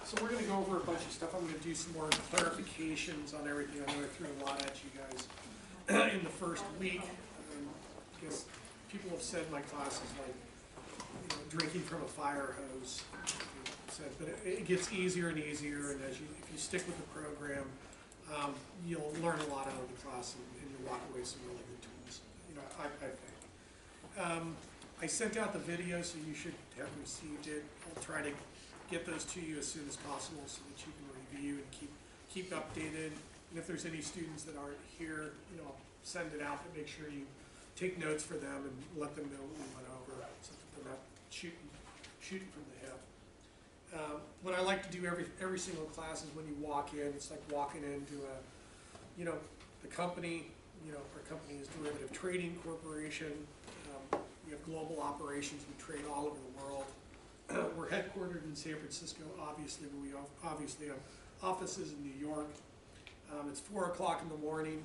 So we're going to go over a bunch of stuff. I'm going to do some more clarifications on everything. I know I threw a lot at you guys in the first week. I guess people have said my class is like drinking from a fire hose. But it gets easier and easier, and if you stick with the program, you'll learn a lot out of the class, and you'll walk away with some really good tools. I think. I sent out the video, so you should have received it. I'll try to get those to you as soon as possible so that you can review and keep updated. And if there's any students that aren't here, I'll send it out, but make sure you take notes for them and let them know what we went over, so that they're not shooting from the hip. What I like to do every single class is when you walk in, it's like walking into the company. Our company is Derivative Trading Corporation. We have global operations. We trade all over the world. We're headquartered in San Francisco, obviously, but we obviously have offices in New York. It's 4 o'clock in the morning.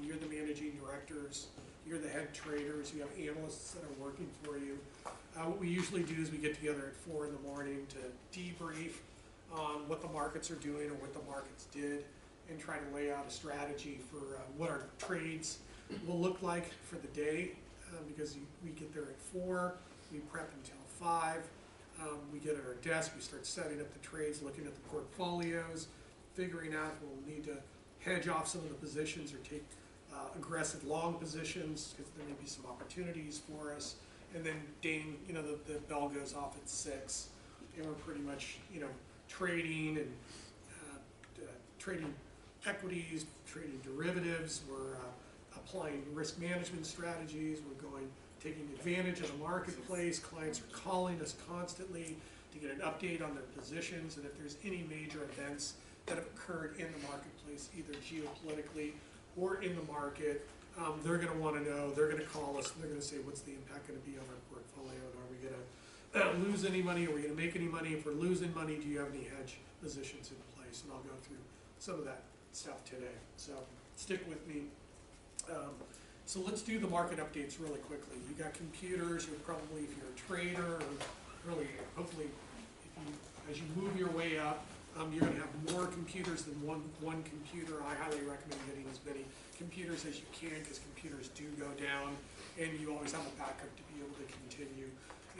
You're the managing directors. You're the head traders. You have analysts that are working for you. What we usually do is we get together at 4 in the morning to debrief on what the markets are doing or what the markets did, and try to lay out a strategy for what our trades will look like for the day, because we get there at 4, we prep until 5, we get at our desk, we start setting up the trades, looking at the portfolios, figuring out if we'll need to hedge off some of the positions or take aggressive long positions, because there may be some opportunities for us. And then ding, the bell goes off at 6, and we're pretty much, trading and trading equities, trading derivatives. We're applying risk management strategies. We're taking advantage of the marketplace. Clients are calling us constantly to get an update on their positions, and if there's any major events that have occurred in the marketplace, either geopolitically or in the market, they're going to want to know. They're going to call us, and they're going to say, what's the impact going to be on our portfolio, and are we going to lose any money? Are we going to make any money? If we're losing money, do you have any hedge positions in place? And I'll go through some of that stuff today. So stick with me. So let's do the market updates really quickly. You got computers. You're probably, if you're a trader, or really, hopefully, as you move your way up, you're going to have more computers than one computer. I highly recommend getting as many computers as you can, because computers do go down, and you always have a backup to be able to continue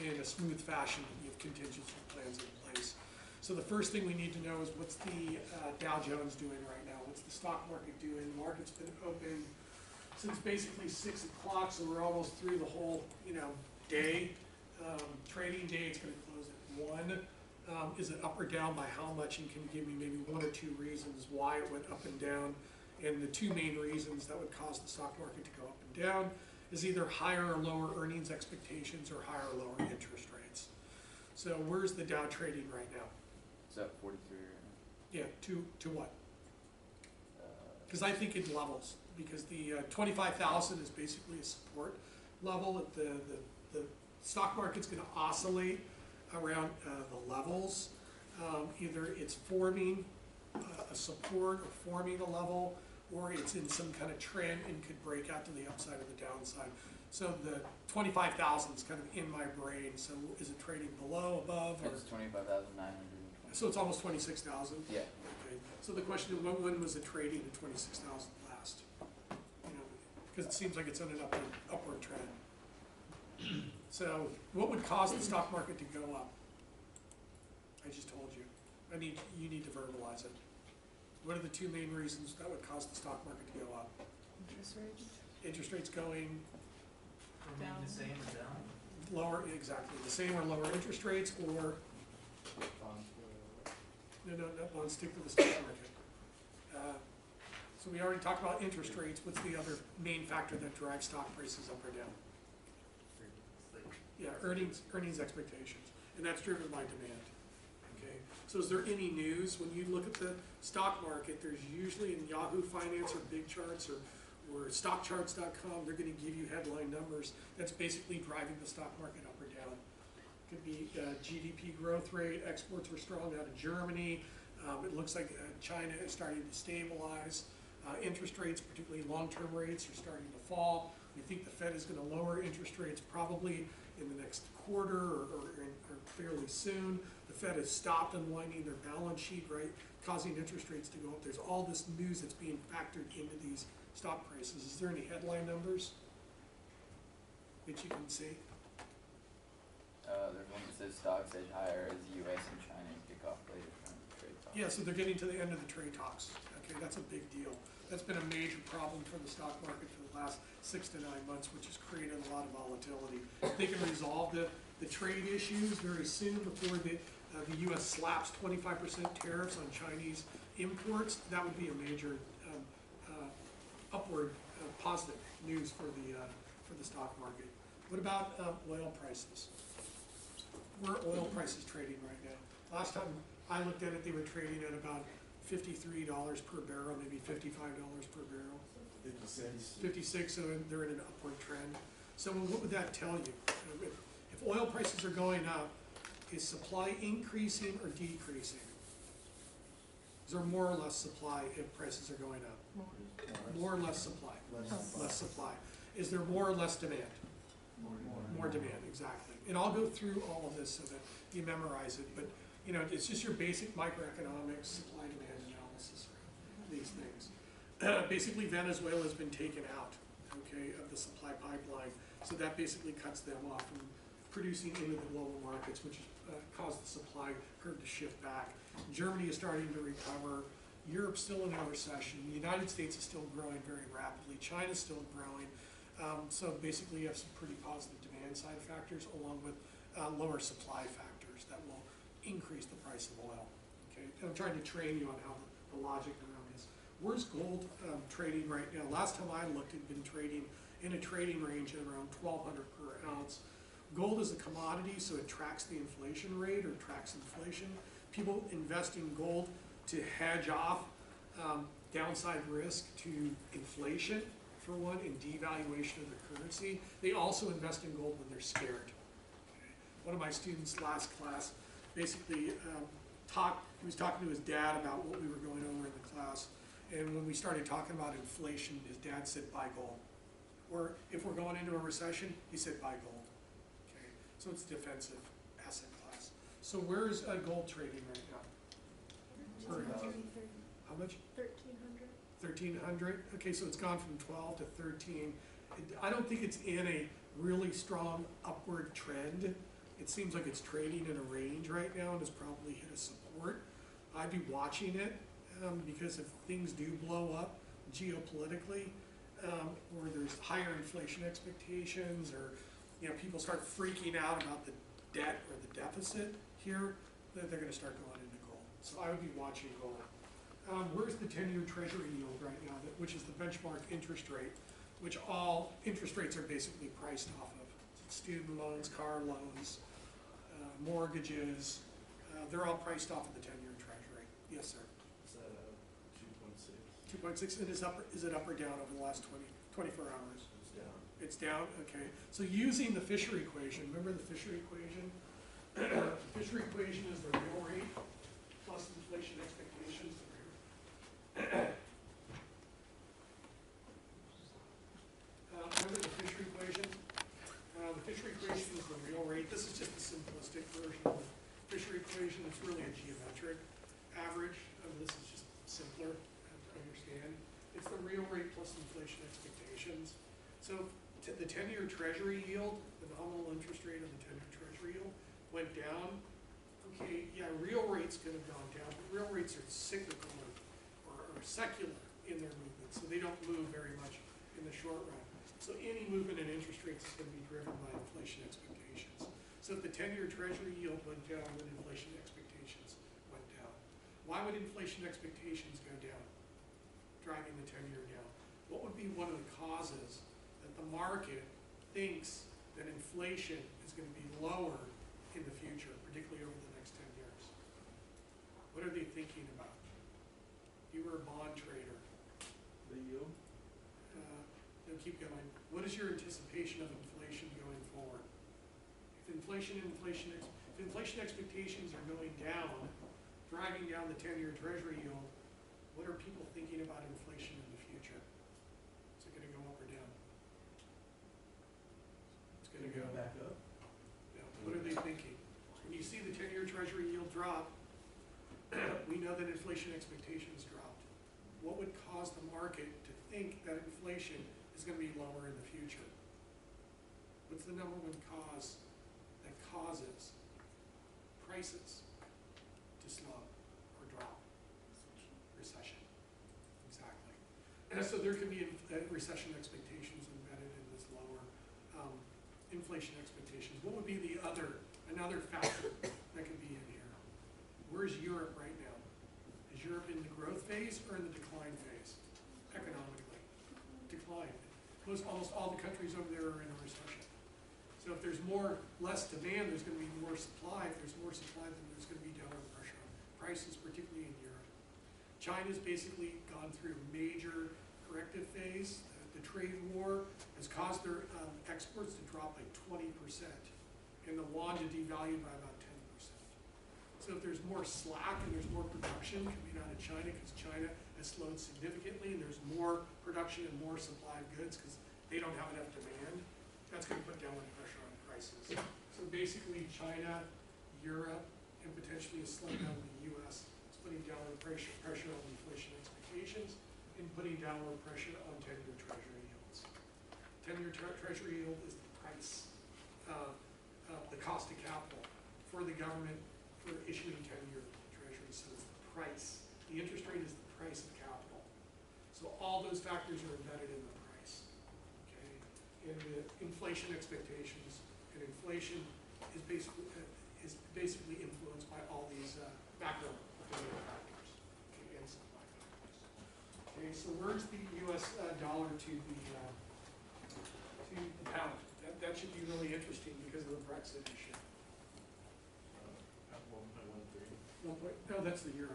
in a smooth fashion. You have contingency plans in place. So the first thing we need to know is, what's the Dow Jones doing right now? What's the stock market doing? The market's been open since basically 6 o'clock, so we're almost through the whole day. Trading day, it's going to close at 1. Is it up or down by how much? And can you give me maybe 1 or 2 reasons why it went up and down? And the 2 main reasons that would cause the stock market to go up and down is either higher or lower earnings expectations, or higher or lower interest rates. So where's the Dow trading right now? It's at 43 right now. Yeah, to what? Because I think it levels, because the 25,000 is basically a support level. The stock market's going to oscillate around the levels. Either it's forming a support or forming a level, or it's in some kind of trend and could break out to the upside or the downside. So the 25,000 is kind of in my brain. So is it trading below, above? Or? It's 25,900. So it's almost 26,000? Yeah. Okay. So the question is, when was it trading at 26,000 last? Because it seems like it's on an upward trend. So what would cause the stock market to go up? I just told you. You need to verbalize it. What are the 2 main reasons that would cause the stock market to go up? Interest rates. Interest rates going Down. The same or down? lower, exactly. The same or lower interest rates, or no, bonds stick to the stock market. So we already talked about interest rates. What's the other main factor that drives stock prices up or down? Yeah, earnings expectations, and that's driven by demand. Okay, so is there any news when you look at the stock market? There's usually in Yahoo Finance or Big Charts or StockCharts.com, they're going to give you headline numbers that's basically driving the stock market up or down. It could be GDP growth rate. Exports were strong out of Germany. It looks like China is starting to stabilize. Interest rates, particularly long-term rates, are starting to fall. We think the Fed is going to lower interest rates probably in the next quarter or fairly soon. The Fed has stopped unwinding their balance sheet, right, causing interest rates to go up. There's all this news that's being factored into these stock prices. Is there any headline numbers that you can see? There's one that says stocks edge higher as US and China kick off later from trade talks. Yeah, so they're getting to the end of the trade talks. Okay, that's a big deal. That's been a major problem for the stock market for the last 6 to 9 months, which has created a lot of volatility. If they can resolve the trade issues very soon before the U.S. slaps 25% tariffs on Chinese imports, that would be a major upward positive news for the stock market. What about oil prices? Where are oil prices trading right now? Last time I looked at it, they were trading at about $53 per barrel, maybe $55 per barrel. 56, so they're in an upward trend. So what would that tell you? If oil prices are going up, is supply increasing or decreasing? Is there more or less supply if prices are going up? More or less supply? Less supply. Is there more or less demand? More demand, exactly. And I'll go through all of this so that you memorize it, but you know, it's just your basic microeconomics, supply demand analysis, these things. Basically, Venezuela has been taken out, okay, of the supply pipeline, so that basically cuts them off from producing into the global markets, which has caused the supply curve to shift back. Germany is starting to recover. Europe's still in a recession. The United States is still growing very rapidly. China's still growing. So basically, you have some pretty positive demand side factors along with lower supply factors that will increase the price of oil. Okay, and I'm trying to train you on how the logic around this. Where's gold trading right now? Last time I looked, it had been trading in a trading range at around $1,200 per ounce. Gold is a commodity, so it tracks the inflation rate or tracks inflation. People invest in gold to hedge off downside risk to inflation, for one, and devaluation of their currency. They also invest in gold when they're scared. Okay. One of my students last class basically he was talking to his dad about what we were going over in the class, and when we started talking about inflation, his dad said, buy gold. Or if we're going into a recession, he said, buy gold. Okay, so it's a defensive asset class. So where's gold trading right now? How much? 1,300. 1,300. Okay, so it's gone from 12 to 13. I don't think it's in a really strong upward trend. It seems like it's trading in a range right now and has probably hit a support. I'd be watching it because if things do blow up geopolitically, or there's higher inflation expectations, or you know, people start freaking out about the debt or the deficit here, then they're going to start going into gold. So I would be watching gold. Where's the 10-year treasury yield right now, which is the benchmark interest rate, which all interest rates are basically priced off of? Student loans, car loans, mortgages, they're all priced off of the 10-year treasury. Yes, sir? It's at 2.6. 2.6, and is it up or down over the last 24 hours? It's down. It's down, okay. So using the Fisher equation, remember the Fisher equation? The Fisher equation is the real rate plus inflation expectations. Remember the Fisher equation? The Fisher equation is the real rate. This is just the simplistic version of the Fisher equation. It's really a geometric average. This is just simpler to understand. It's the real rate plus inflation expectations. So the 10-year treasury yield, the nominal interest rate of the 10-year treasury yield went down. Okay, yeah, real rates could have gone down, but real rates are cyclical or secular in their movement, so they don't move very much in the short run. So any movement in interest rates is going to be driven by inflation expectations. So if the 10-year treasury yield went down, then inflation expectations went down. Why would inflation expectations go down, driving the 10-year down? What would be one of the causes that the market thinks that inflation is going to be lower in the future, particularly over the next 10 years? What are they thinking about? You were a bond trader. The yield? No, keep going. What is your anticipation of inflation going forward? If inflation expectations are going down, driving down the 10-year treasury yield, what are people thinking about inflation in the future? Is it going to go up or down? It's going to go back up. Yeah. What are they thinking? When you Treasury yield drop, we know that inflation expectations dropped. What would cause the market to think that inflation is going to be lower in the future? What's the number one cause that causes prices to slow or drop? Recession. Exactly. So there could be recession expectations embedded in this lower inflation expectations. What would be another factor that could be in here? Where's Europe right now? Is Europe in the growth phase or in the decline phase? Economically. Decline. Almost all the countries over there are in a recession. So if there's less demand, there's going to be more supply. If there's more supply, then there's going to be downward pressure on prices, particularly in Europe. China's basically gone through a major corrective phase. The trade war has caused their exports to drop by 20%, and the yuan to devalue by about 10%. So if there's more slack and there's more production coming out of China, because China has slowed significantly, and there's more production and more supply of goods because they don't have enough demand, that's going to put downward pressure on prices. So basically China, Europe, and potentially a slowdown in the US is putting downward pressure on inflation expectations and putting downward pressure on 10-year Treasury yields. 10-year Treasury yield is the price, the cost of capital for the government for issuing 10-year Treasuries. So it's the price. The interest rate is the price of capital. So all those factors are embedded in the price. Okay? And the inflation expectations, and inflation is basically influenced by all these macro factors, okay, and supply factors. Okay, so where's the U.S. dollar to the pound? That should be really interesting because of the Brexit issue. At 1.13. No, that's the euro.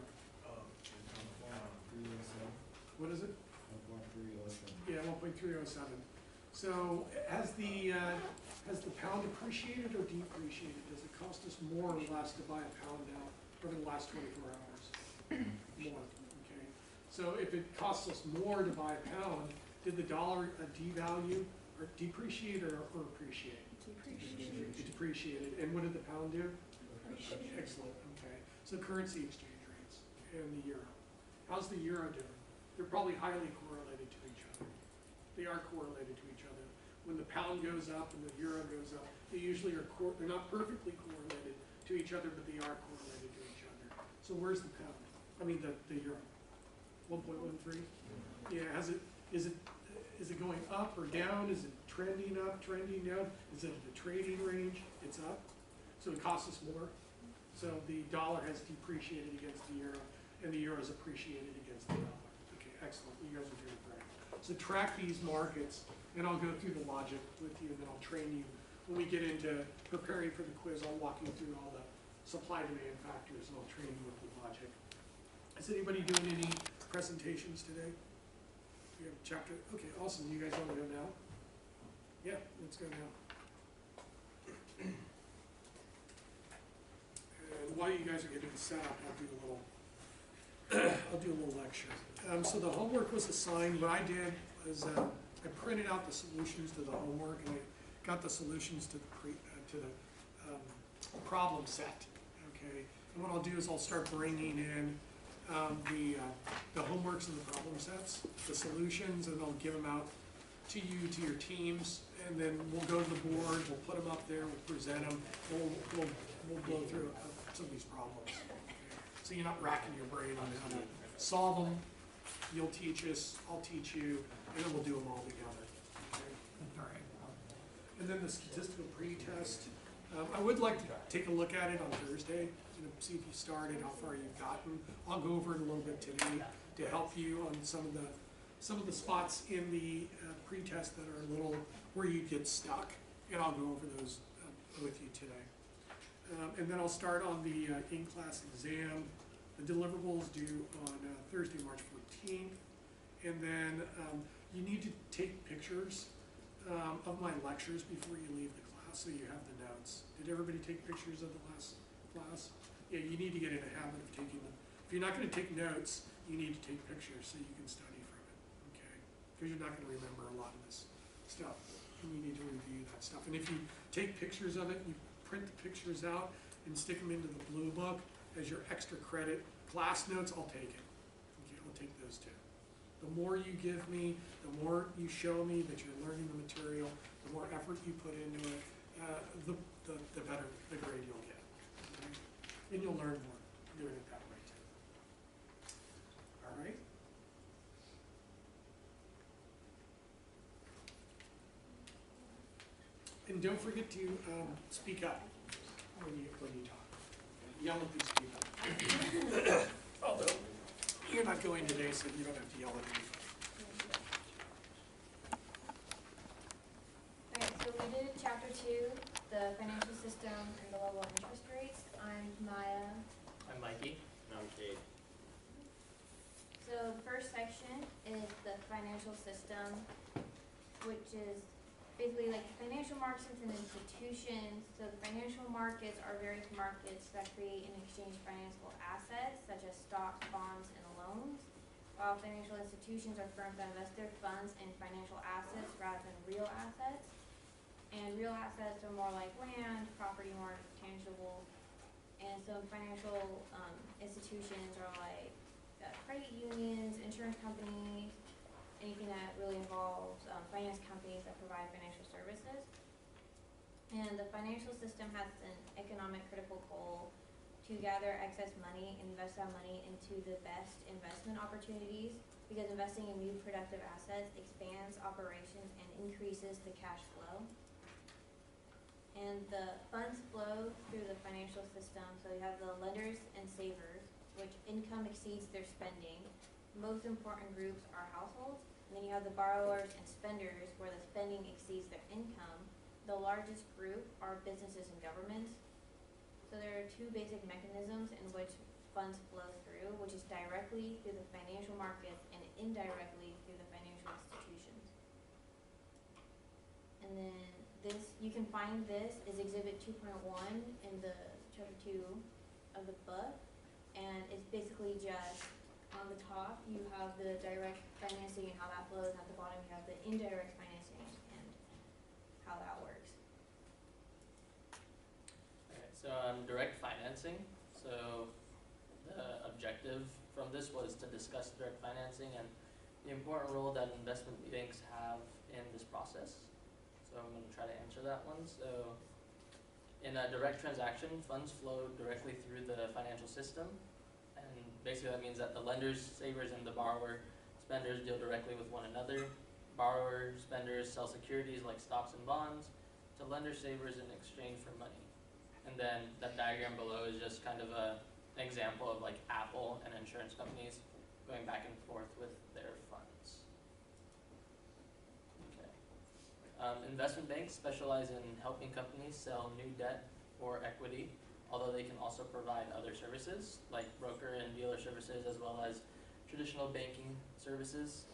What is it? 1.307. Yeah, 1.307. So has the pound appreciated or depreciated? Does it cost us more or less to buy a pound now over the last 24 hours? More, okay. So if it costs us more to buy a pound, did the dollar devalue or depreciate or appreciate? Depreciated. It depreciated. And what did the pound do? Excellent, okay. So currency exchange rates and the euro. How's the euro doing? They're probably highly correlated to each other. They are correlated to each other. When the pound goes up and the euro goes up, they usually are, they're not perfectly correlated to each other, but they are correlated to each other. So where's the pound? I mean the euro. 1.13? Yeah, is it going up or down? Is it trending up, trending down? Is it the trading range? It's up. So it costs us more. So the dollar has depreciated against the euro, and the euro has appreciated against the dollar. Okay, excellent. You guys are doing great. So track these markets, and I'll go through the logic with you, and then I'll train you. When we get into preparing for the quiz, I'll walk you through all the supply-demand factors, and I'll train you with the logic. Is anybody doing any presentations today? We have a chapter. Okay, awesome. You guys want to go now? Yeah, let's go now. And while you guys are getting set up, I'll do a little lecture. So the homework was assigned. What I did was I printed out the solutions to the homework, and I got the solutions to the problem set. Okay, and what I'll do is I'll start bringing in the homeworks and the problem sets, the solutions, and I'll give them out to you, to your teams, and then we'll go to the board, we'll put them up there, we'll present them, and we'll blow through some of these problems. Okay? So you're not racking your brain on how to solve them. You'll teach us, I'll teach you, and then we'll do them all together. Okay? All right. And then the statistical pre-test. I would like to take a look at it on Thursday, see if you started, how far you've gotten. I'll go over it a little bit today to help you on some of the spots in the pre-test that are a little where you get stuck, and I'll go over those with you today. And then I'll start on the in-class exam. The deliverables due on Thursday, March 14th, and then you need to take pictures of my lectures before you leave the class, so you have the notes. Did everybody take pictures of the last class? Yeah, you need to get in a habit of taking them. If you're not going to take notes, you need to take pictures so you can study from it, okay? Because you're not going to remember a lot of this stuff, and you need to review that stuff. And if you take pictures of it, you print the pictures out, and stick them into the blue book as your extra credit. Class notes, I'll take it. Okay, I'll take those too. The more you give me, the more you show me that you're learning the material, the more effort you put into it, the better the grade you'll get. Okay? And you'll learn more doing it that way too. All right? And don't forget to speak up when you talk. Yell at these people. Although you're not going today, so you don't have to yell at anybody. Okay, so we did chapter 2, the financial system and the level of interest rates. I'm Maya. I'm Mikey. And I'm Cade. So the first section is the financial system, which is basically like financial markets and institutions. So the financial markets are various markets that create and exchange financial assets, such as stocks, bonds, and loans, while financial institutions are firms that invest their funds in financial assets rather than real assets. And real assets are more like land, property, more tangible. And so financial institutions are like credit unions, insurance companies, anything that really involves finance companies that provide financial services. And the financial system has an economic critical goal to gather excess money and invest that money into the best investment opportunities, because investing in new productive assets expands operations and increases the cash flow. And the funds flow through the financial system. So you have the lenders and savers, which income exceeds their spending. Most important groups are households. And then you have the borrowers and spenders, where the spending exceeds their income. The largest group are businesses and governments. So there are two basic mechanisms in which funds flow through, which is directly through the financial markets and indirectly through the financial institutions. And then this, you can find this is Exhibit 2.1 in the Chapter 2 of the book. And it's basically just on the top, you have the direct financing and how that flows. At the bottom, you have the indirect financing and how that works. Okay, so direct financing. So the objective from this was to discuss direct financing and the important role that investment banks have in this process. So I'm going to try to answer that one. So in a direct transaction, funds flow directly through the financial system. And basically that means that the lenders, savers, and the borrower, spenders deal directly with one another. Borrower, spenders sell securities like stocks and bonds to lender, savers in exchange for money. And then that diagram below is just kind of an example of like Apple and insurance companies going back and forth with their funds. Okay. Investment banks specialize in helping companies sell new debt or equity, although they can also provide other services like broker and dealer services, as well as traditional banking services.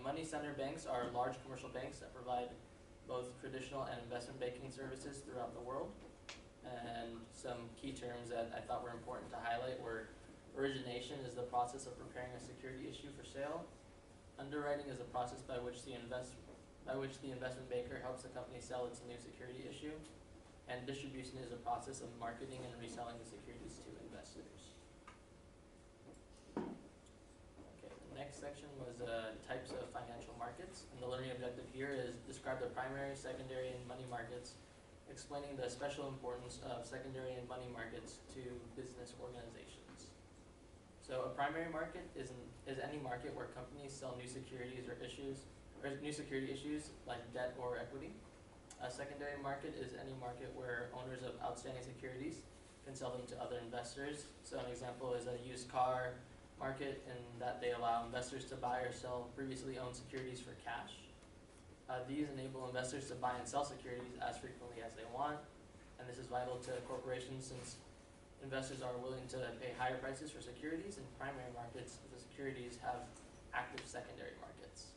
Money center banks are large commercial banks that provide both traditional and investment banking services throughout the world. And some key terms that I thought were important to highlight were: origination is the process of preparing a security issue for sale. Underwriting is the process by which the investment banker helps the company sell its new security issue. And distribution is a process of marketing and reselling the securities to investors. Okay, the next section was types of financial markets. And the learning objective here is describe the primary, secondary, and money markets, explaining the special importance of secondary and money markets to business organizations. So a primary market is any market where companies sell new securities or new security issues like debt or equity. A secondary market is any market where owners of outstanding securities can sell them to other investors. So an example is a used car market, in that they allow investors to buy or sell previously owned securities for cash. These enable investors to buy and sell securities as frequently as they want, and this is vital to corporations since investors are willing to pay higher prices for securities in primary markets if the securities have active secondary markets.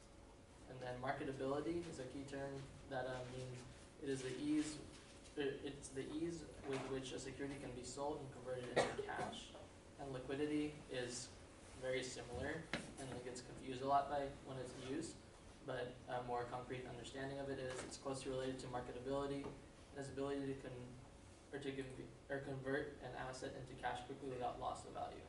And then marketability is a key term that means it's the ease with which a security can be sold and converted into cash. And liquidity is very similar, and it gets confused a lot by when it's used, but a more concrete understanding of it is it's closely related to marketability, and its ability to or to convert an asset into cash quickly without loss of value.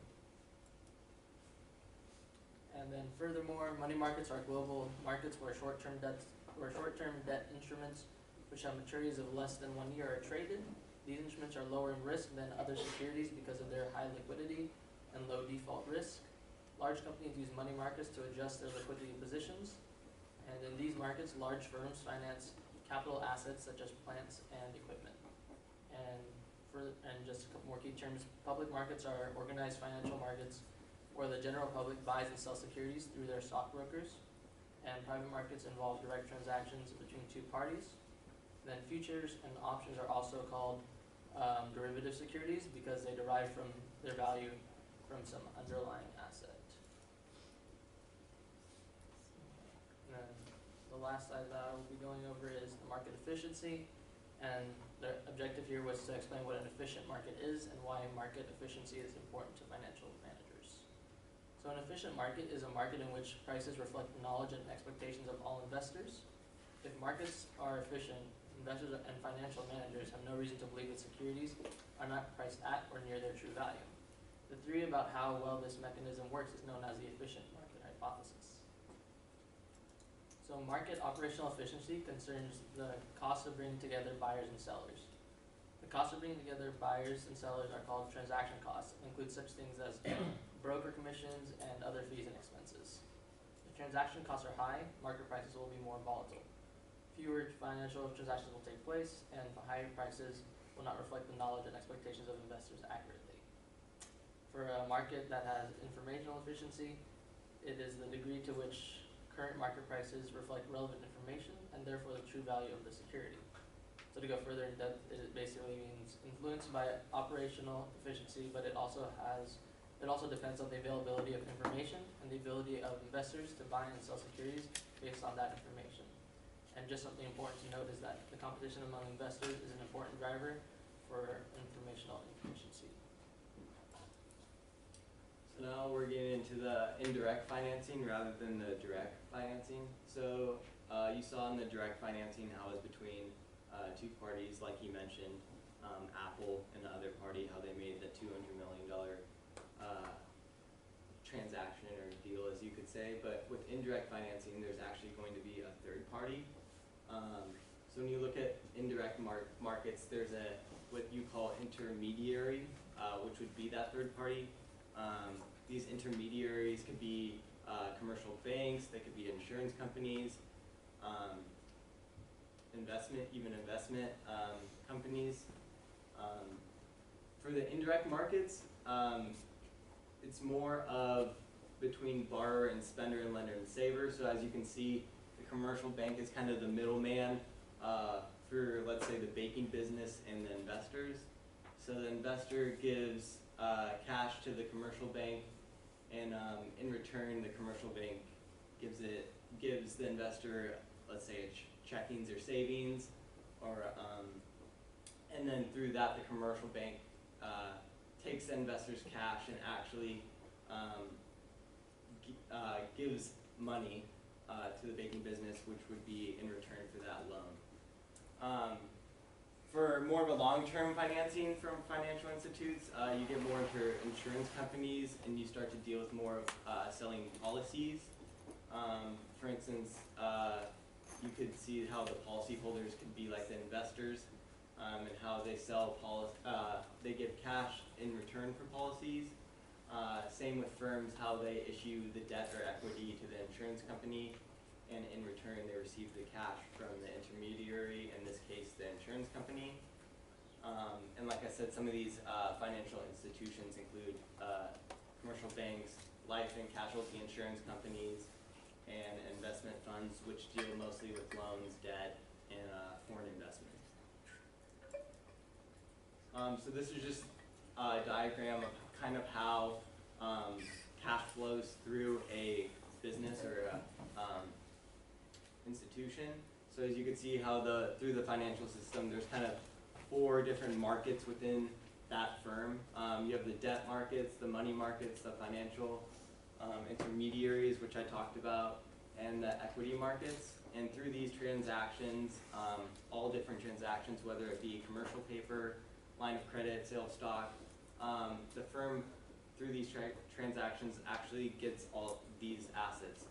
And then furthermore, money markets are global markets where short-term debt instruments which have maturities of less than 1 year are traded. These instruments are lower in risk than other securities because of their high liquidity and low default risk. Large companies use money markets to adjust their liquidity positions, and in these markets, large firms finance capital assets such as plants and equipment. And just a couple more key terms, public markets are organized financial markets where the general public buys and sells securities through their stockbrokers, and private markets involve direct transactions between two parties. Then futures and options are also called derivative securities because they derive from their value from some underlying asset. And then the last slide that I will be going over is the market efficiency, and the objective here was to explain what an efficient market is and why market efficiency is important to financial managers. So an efficient market is a market in which prices reflect the knowledge and expectations of all investors. If markets are efficient, investors and financial managers have no reason to believe that securities are not priced at or near their true value. The theory about how well this mechanism works is known as the efficient market hypothesis. So market operational efficiency concerns the cost of bringing together buyers and sellers. The cost of bringing together buyers and sellers are called transaction costs and include such things as broker commissions and other fees and expenses. If transaction costs are high, market prices will be more volatile. Fewer financial transactions will take place, and higher prices will not reflect the knowledge and expectations of investors accurately. For a market that has informational efficiency, it is the degree to which current market prices reflect relevant information and therefore the true value of the security. So to go further in depth, it basically means influenced by operational efficiency, but it also depends on the availability of information and the ability of investors to buy and sell securities based on that information. And just something important to note is that the competition among investors is an important driver for informational efficiency. So now we're getting into the indirect financing rather than the direct financing. So you saw in the direct financing how it's between two parties, like you mentioned, Apple and the other party, how they made the $200 million transaction or deal, as you could say. But with indirect financing, there's actually going to be a third party. So when you look at indirect markets, there's what you call intermediary, which would be that third party. These intermediaries could be commercial banks, they could be insurance companies, investment companies. For the indirect markets, it's more of between borrower and spender and lender and saver. So as you can see, the commercial bank is kind of the middleman for, let's say, the baking business and the investors. So the investor gives cash to the commercial bank, and in return, the commercial bank gives the investor, let's say, checkings or savings, or and then through that, the commercial bank takes the investor's cash and actually gives money to the baking business, which would be in return for that loan. For more of a long-term financing from financial institutes, you get more into insurance companies, and you start to deal with more of selling policies. For instance, you could see how the policyholders could be like the investors, and how they sell they give cash in return for policies. Same with firms, how they issue the debt or equity to the insurance company, and in return they receive the cash from the intermediary, in this case the insurance company. And like I said, some of these financial institutions include commercial banks, life and casualty insurance companies, and investment funds, which deal mostly with loans, debt, and foreign investments. So this is just a diagram of kind of how cash flows through a business or a institution. So as you can see how through the financial system, there's kind of 4 different markets within that firm. You have the debt markets, the money markets, the financial intermediaries, which I talked about, and the equity markets. And through these transactions, all different transactions, whether it be commercial paper line of credit, sale of stock. The firm, through these transactions, actually gets all these assets.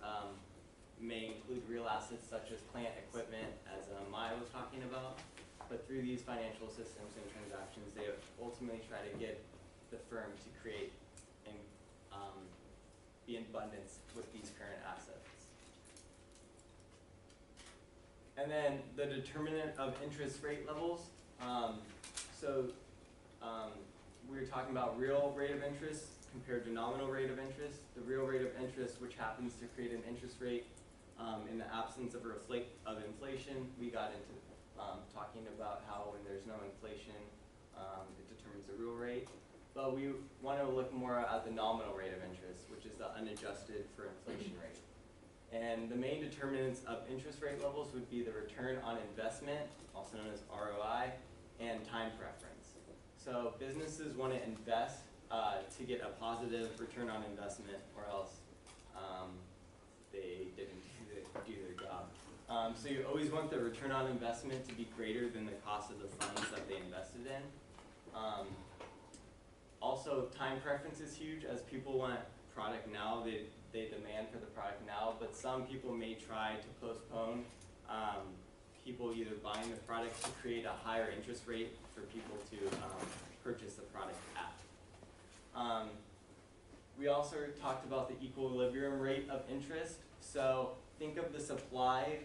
May include real assets such as plant equipment, as Maya was talking about, but through these financial systems and transactions, they ultimately try to get the firm to create and be in abundance with these current assets. And then the determinant of interest rate levels. We were talking about real rate of interest compared to nominal rate of interest. The real rate of interest, which happens to create an interest rate in the absence of inflation. We got into talking about how when there's no inflation, it determines the real rate. But we want to look more at the nominal rate of interest, which is the unadjusted for inflation rate. And the main determinants of interest rate levels would be the return on investment, also known as ROI, and time preference. So businesses want to invest to get a positive return on investment, or else they didn't do their job. So you always want the return on investment to be greater than the cost of the funds that they invested in. Also, time preference is huge, as people want product now. They demand for the product now, but some people may try to postpone people either buying the product to create a higher interest rate for people to purchase the product at. We also talked about the equilibrium rate of interest. So think of the supply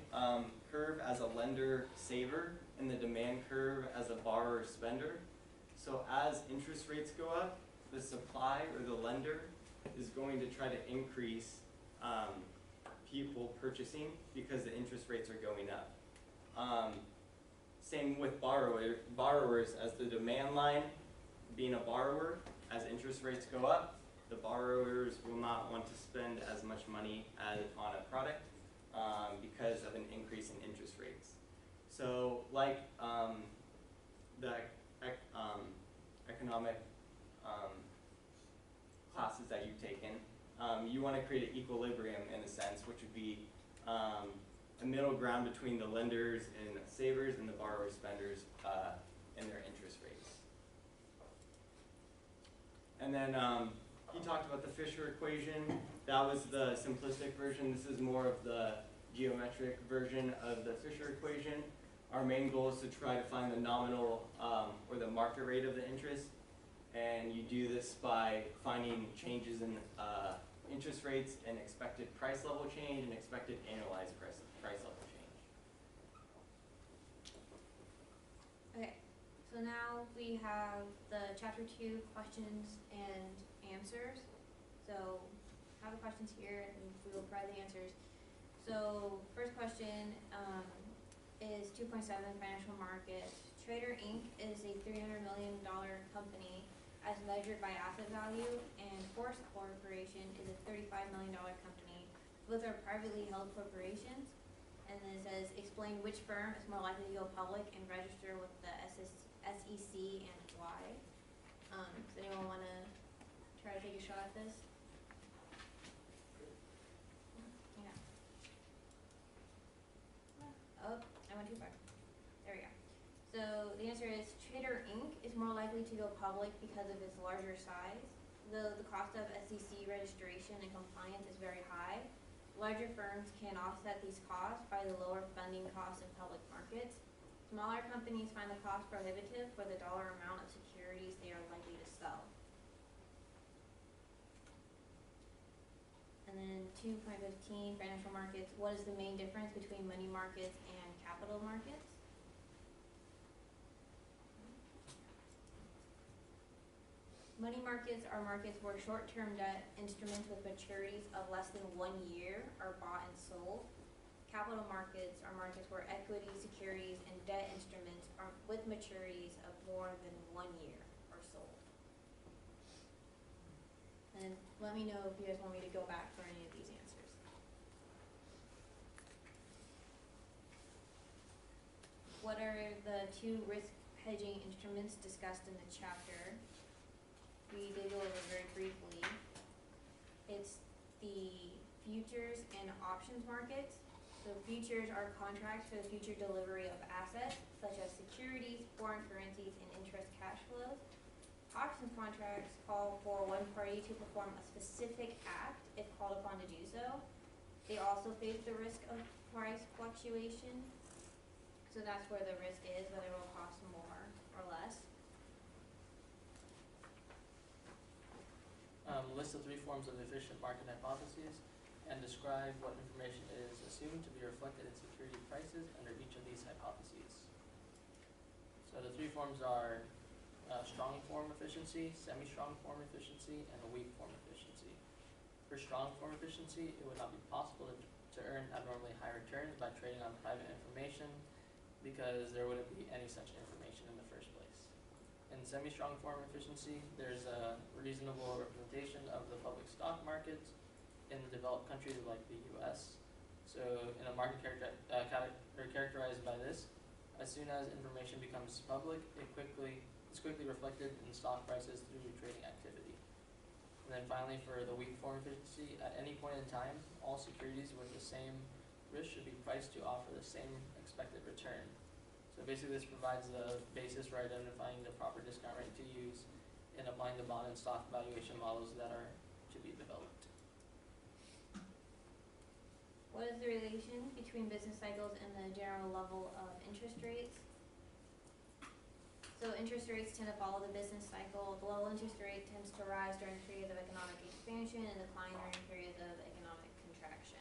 curve as a lender saver and the demand curve as a borrower spender. So as interest rates go up, the supply or the lender is going to try to increase people purchasing because the interest rates are going up. Same with borrowers, as the demand line being a borrower, as interest rates go up, the borrowers will not want to spend as much money on a product because of an increase in interest rates. So like the economic classes that you've taken, you want to create an equilibrium in a sense, which would be a middle ground between the lenders and savers and the borrower spenders and their interest rates. And then he talked about the Fisher equation. That was the simplistic version. This is more of the geometric version of the Fisher equation. Our main goal is to try to find the nominal or the market rate of the interest. And you do this by finding changes in interest rates and expected price level change and expected annualized price level change. Okay, so now we have the chapter 2 questions and answers. So I have the questions here and we will provide the answers. So first question is 2.7 financial markets. Trader Inc. is a $300 million company as measured by asset value, and Force Corporation is a $35 million company. Both are privately held corporations. And then it says, explain which firm is more likely to go public and register with the SEC and why. Does anyone want to try to take a shot at this? Yeah. Oh, I went too far. There we go. So the answer is Trader Inc. is more likely to go public because of its larger size. The cost of SEC registration and compliance is very high. Larger firms can offset these costs by the lower funding costs in public markets. Smaller companies find the cost prohibitive for the dollar amount of securities they are likely to sell. And then 2.15, financial markets. What is the main difference between money markets and capital markets? Money markets are markets where short-term debt instruments with maturities of less than 1 year are bought and sold. Capital markets are markets where equity, securities, and debt instruments are with maturities of more than 1 year are sold. And let me know if you guys want me to go back for any of these answers. What are the 2 risk hedging instruments discussed in the chapter? We did go over very briefly. It's the futures and options markets. So futures are contracts for the future delivery of assets, such as securities, foreign currencies, and interest cash flows. Options contracts call for one party to perform a specific act if called upon to do so. They also face the risk of price fluctuation. So that's where the risk is, whether it will cost more or less. List the three forms of efficient market hypotheses and describe what information is assumed to be reflected in security prices under each of these hypotheses. So the three forms are strong form efficiency, semi-strong form efficiency, and a weak form efficiency. For strong form efficiency, it would not be possible to earn abnormally high returns by trading on private information because there wouldn't be any such information in the first place. In semi-strong form efficiency, there's a reasonable representation of the public stock markets in the developed countries like the US. So in a market characterized by this, as soon as information becomes public, it's quickly reflected in stock prices through trading activity. And then finally, for the weak form efficiency, at any point in time, all securities with the same risk should be priced to offer the same expected return. So basically this provides the basis for identifying the proper discount rate to use and applying the bond and stock valuation models that are to be developed. What is the relation between business cycles and the general level of interest rates? So interest rates tend to follow the business cycle. The low interest rate tends to rise during periods of economic expansion and decline during periods of economic contraction.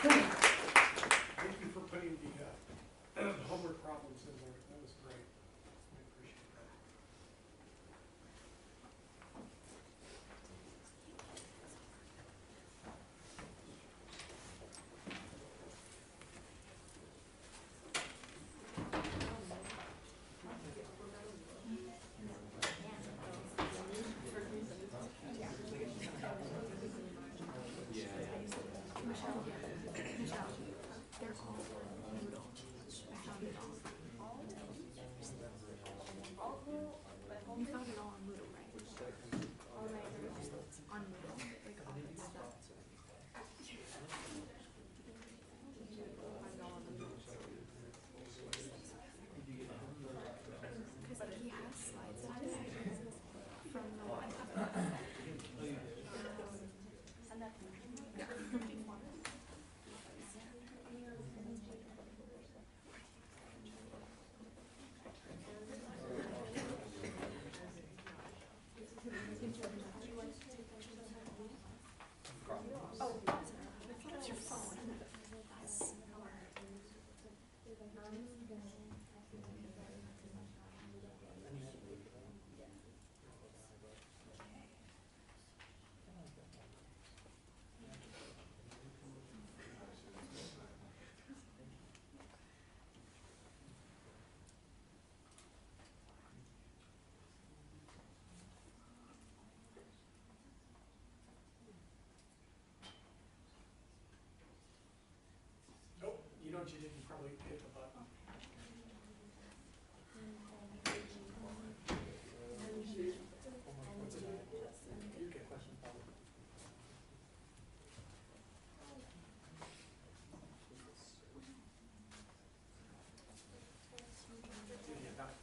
Thank you for putting the homework problems in there. That was great. I appreciate that. You found it all on Moodle, right? All right. On Moodle. Like all of it's stuff. Because he has slides in his from the one. Oh, that's your phone. Nope, you know what you did? You probably hit the button. What's it? You get question probably. Yeah, that- yeah, that's-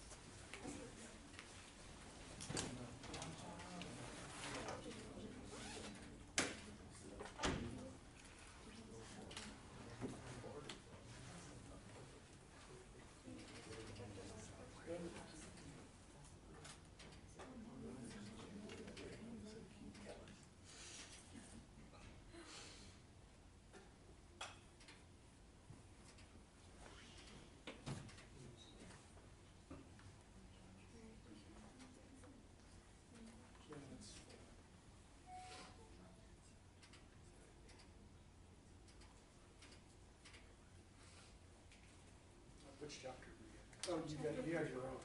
Which chapter do you get? Oh, you have your own.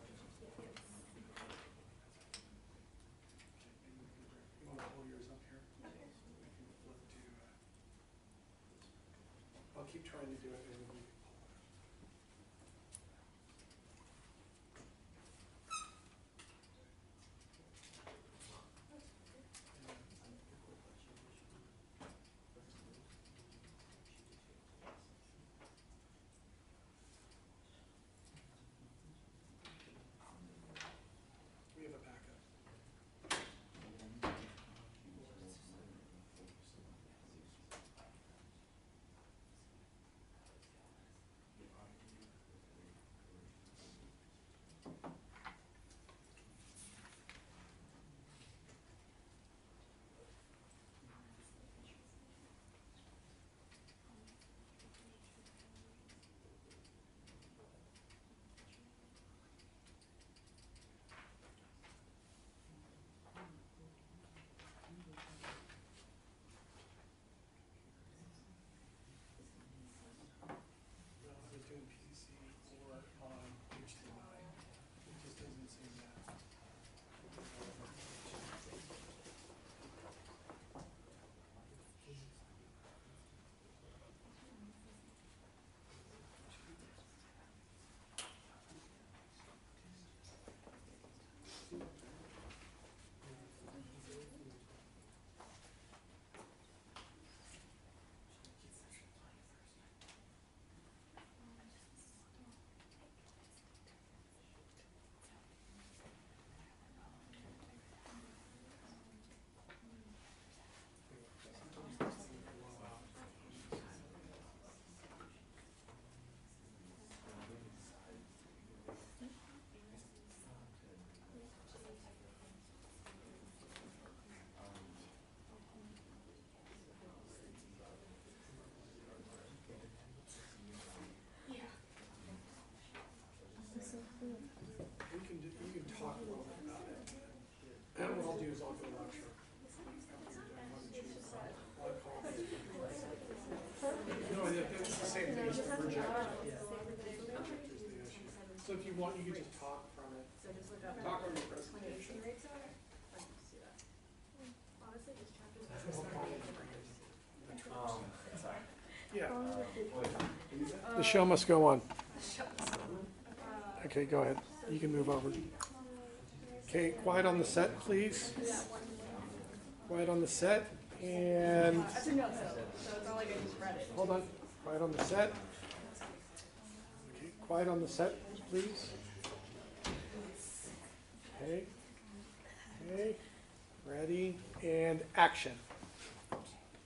You want to pull yours up here? We can flip to, I'll keep trying to do it and then you can pull it. want, you can just talk from it. So just look up. Talk on your presentation. Honestly, this chapter's Sorry. Yeah, Uh, the show must go on. Okay, go ahead. You can move over. Okay, quiet on the set, please. Quiet on the set, and I took notes though, so it's not like I just read it. hold on. Quiet on the set. Okay, quiet on the set, please. Okay. Okay. Ready and action.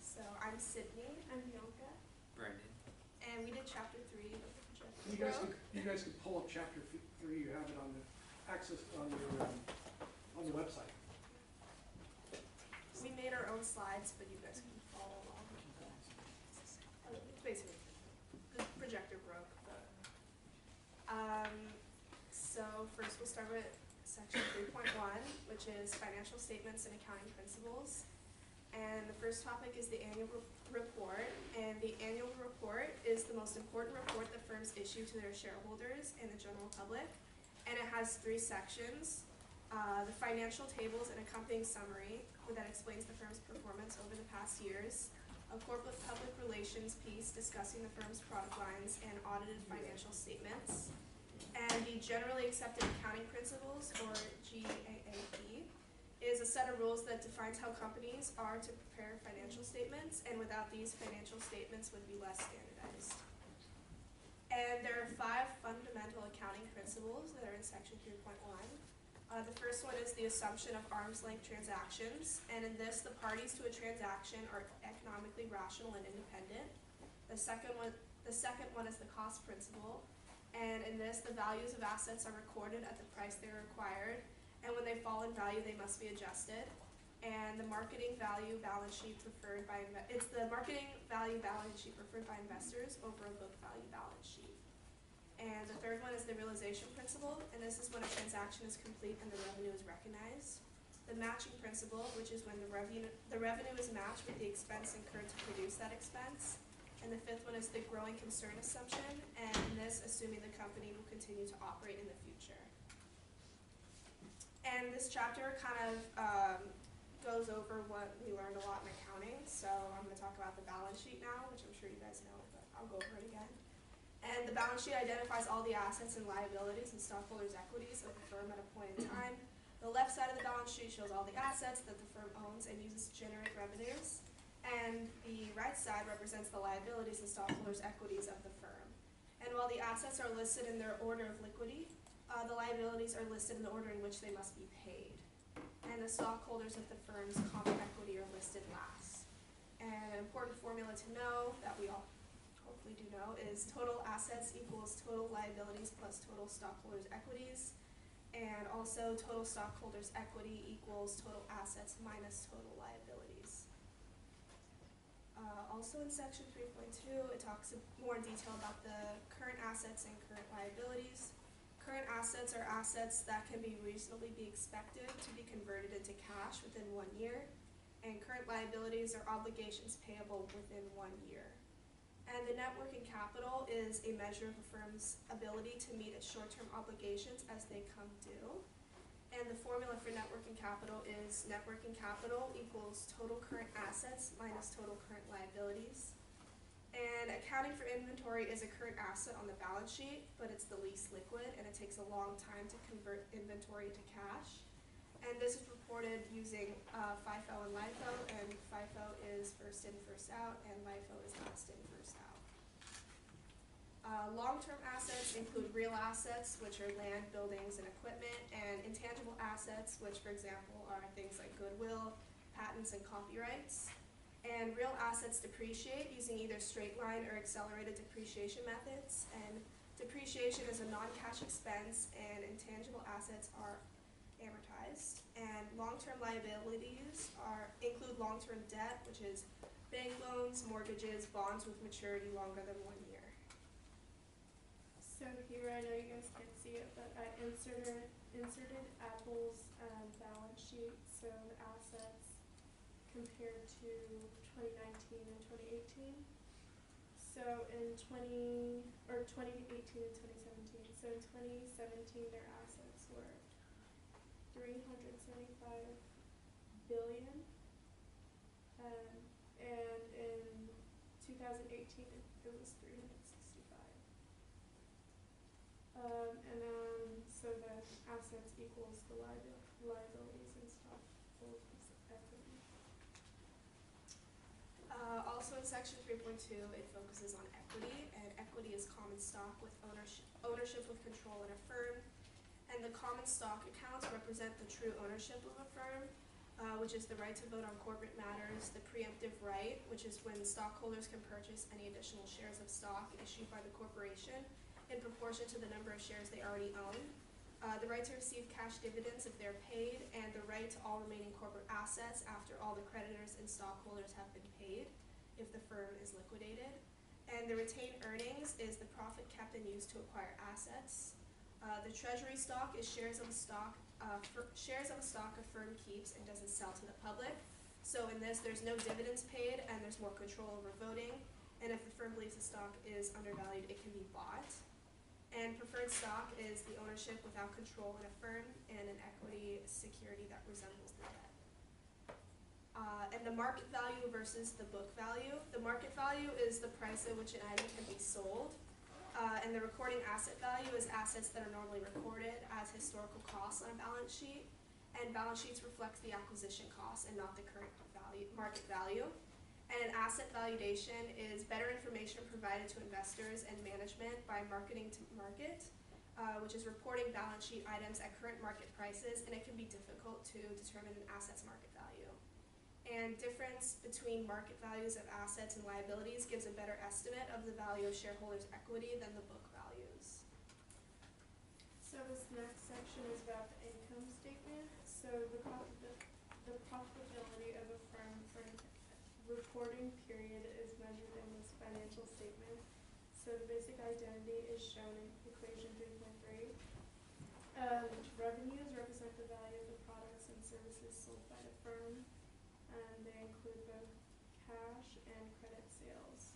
So I'm Sydney. I'm Bianca. Brandon. And we did chapter 3 of the project. You guys can pull up chapter 3. You have it on the access on your on the website. We made our own slides, but you guys can follow along. It's basically, the projector broke, but. So first we'll start with section 3.1, which is financial statements and accounting principles. And the first topic is the annual report. And the annual report is the most important report that firms issue to their shareholders and the general public. And it has 3 sections. The financial tables and accompanying summary that explains the firm's performance over the past years, a corporate public relations piece discussing the firm's product lines and audited financial statements, and the generally accepted accounting principles, or GAAP, is a set of rules that defines how companies are to prepare financial statements, and without these, financial statements would be less standardized. And there are 5 fundamental accounting principles that are in section 3.1. The first one is the assumption of arm's length transactions, and in this, the parties to a transaction are economically rational and independent. The second one is the cost principle, and in this, the values of assets are recorded at the price they are acquired, and when they fall in value, they must be adjusted. And the marketing value balance sheet preferred by investors over a book value balance sheet. And the third one is the realization principle, and this is when a transaction is complete and the revenue is recognized. The matching principle, which is when the revenue is matched with the expense incurred to produce that expense. And the 5th one is the growing concern assumption, and this assuming the company will continue to operate in the future. And this chapter kind of goes over what we learned a lot in accounting. So I'm going to talk about the balance sheet now, which I'm sure you guys know, but I'll go over it again. And the balance sheet identifies all the assets and liabilities and stockholders' equities of the firm at a point in time. The left side of the balance sheet shows all the assets that the firm owns and uses to generate revenues. And the right side represents the liabilities and stockholders' equities of the firm. And while the assets are listed in their order of liquidity, the liabilities are listed in the order in which they must be paid. And the stockholders of the firm's common equity are listed last. And an important formula to know that we all hopefully do know is total assets equals total liabilities plus total stockholders' equities. And also total stockholders' equity equals total assets minus total liabilities. Also in section 3.2, it talks more in detail about the current assets and current liabilities. Current assets are assets that can be reasonably be expected to be converted into cash within 1 year. And current liabilities are obligations payable within 1 year. And the net working capital is a measure of a firm's ability to meet its short-term obligations as they come due. And the formula for net working capital is net working capital equals total current assets minus total current liabilities. And accounting for inventory is a current asset on the balance sheet, but it's the least liquid, and it takes a long time to convert inventory to cash. And this is reported using FIFO and LIFO, and FIFO is first in, first out, and LIFO is last in, first out. Long-term assets include real assets, which are land, buildings, and equipment, and intangible assets, which, for example, are things like goodwill, patents, and copyrights. And real assets depreciate using either straight line or accelerated depreciation methods, and depreciation is a non-cash expense, and intangible assets are amortized. And long-term liabilities include long-term debt, which is bank loans, mortgages, bonds with maturity longer than 1 year. So here, I know you guys can't see it, but I inserted Apple's balance sheet, so the assets compared to 2019 and 2018. So So in 2018 and 2017. So in 2017, their assets were 375 billion, and in 2018 it was 365. And then so the assets equals the liabilities and stockholders' equity. Also in section 3.2, it focuses on equity, and equity is common stock with ownership with control in a firm. And the common stock accounts represent the true ownership of a firm, which is the right to vote on corporate matters, the preemptive right, which is when stockholders can purchase any additional shares of stock issued by the corporation in proportion to the number of shares they already own, the right to receive cash dividends if they're paid, and the right to all remaining corporate assets after all the creditors and stockholders have been paid if the firm is liquidated. And the retained earnings is the profit kept and used to acquire assets. The treasury stock is shares of a stock a firm keeps and doesn't sell to the public. So in this, there's no dividends paid and there's more control over voting. And if the firm believes the stock is undervalued, it can be bought. And preferred stock is the ownership without control in a firm and an equity security that resembles the debt. And the market value versus the book value. The market value is the price at which an item can be sold. And the recording asset value is assets that are normally recorded as historical costs on a balance sheet. And balance sheets reflect the acquisition cost and not the current market value. And an asset valuation is better information provided to investors and management by marketing to market, which is reporting balance sheet items at current market prices, and it can be difficult to determine an asset's market value. And difference between market values of assets and liabilities gives a better estimate of the value of shareholders' equity than the book values. So this next section is about the income statement. So the profitability of a firm for an reporting period is measured in this financial statement. So the basic identity is shown in equation 3.3. Revenues represent the value of the products and services sold by the firm, and they include both cash and credit sales.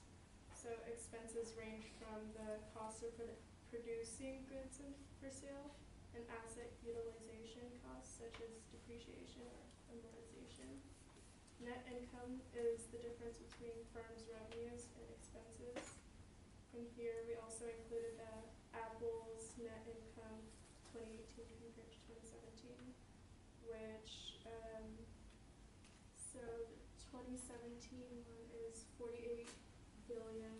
So expenses range from the cost of producing goods for sale and asset utilization costs such as depreciation or amortization. Net income is the difference between firms' revenues and expenses. And here we also included the Apple's net income 2018 compared to 2017, which so the 2017 one is 48 billion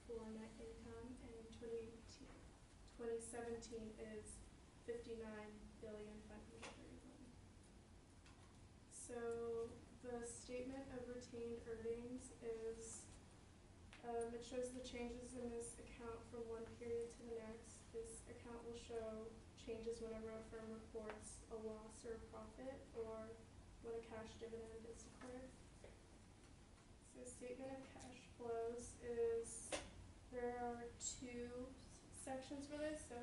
for net income, and 2017 is 59 billion 531. So the statement of retained earnings is it shows the changes in this account from one period to the next. This account will show changes whenever a firm reports a loss or a profit, or when a cash dividend is declared. So statement of cash flows is, there are two sections for this. So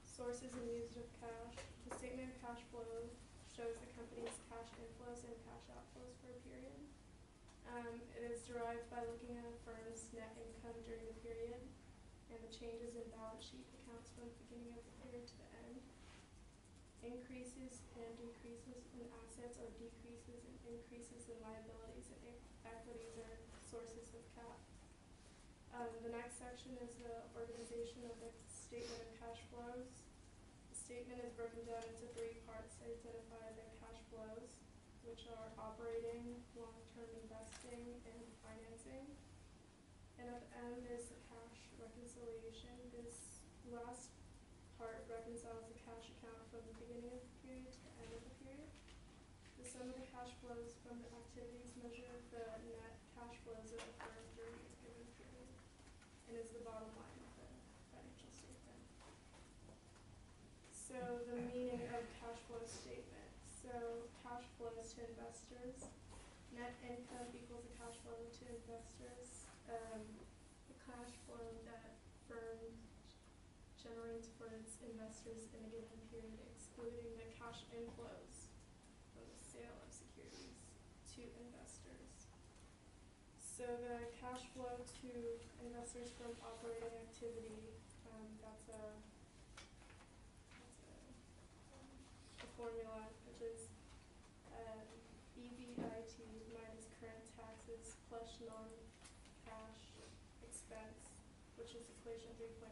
sources and uses of cash. The statement of cash flow shows the company's cash inflows and cash outflows for a period. It is derived by looking at a firm's net income during the period and the changes in balance sheet accounts from the beginning of the period to the end. Increases and decreases in assets or decreases and increases in liabilities and equities are sources of cap. The next section is the organization of the statement of cash flows. The statement is broken down into three parts to identify the cash flows, which are operating, long-term investing, and financing. And at the end is the cash reconciliation. This last part reconciles the cash account from the beginning of the period to the end of the period. The sum of the cash flows from the activities measure the net cash flows of the firm during a given period, and is the bottom line of the financial statement. So the meaning of cash flow statement. So cash flows to investors. Net income equals the cash flow to investors. The cash flow that firm generates for its investors in a given period, excluding the cash inflows from the sale of securities to investors. So the cash flow to investors from operating activity, that's a formula, which is EBIT minus current taxes plus non-cash expense, which is equation 3.4.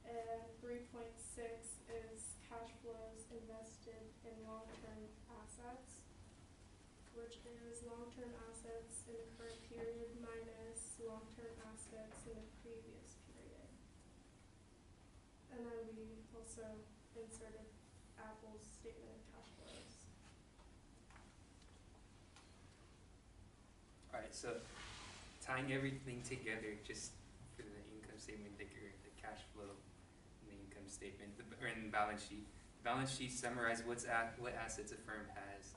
And 3.6 is cash flows invested in long-term assets, which is long-term assets in the current period minus long-term assets in the previous period. And then we also inserted Apple's statement of cash flows. Alright, so tying everything together just for the income statement, the cash flow, and the income statement, or in the balance sheet. The balance sheet summarizes what assets a firm has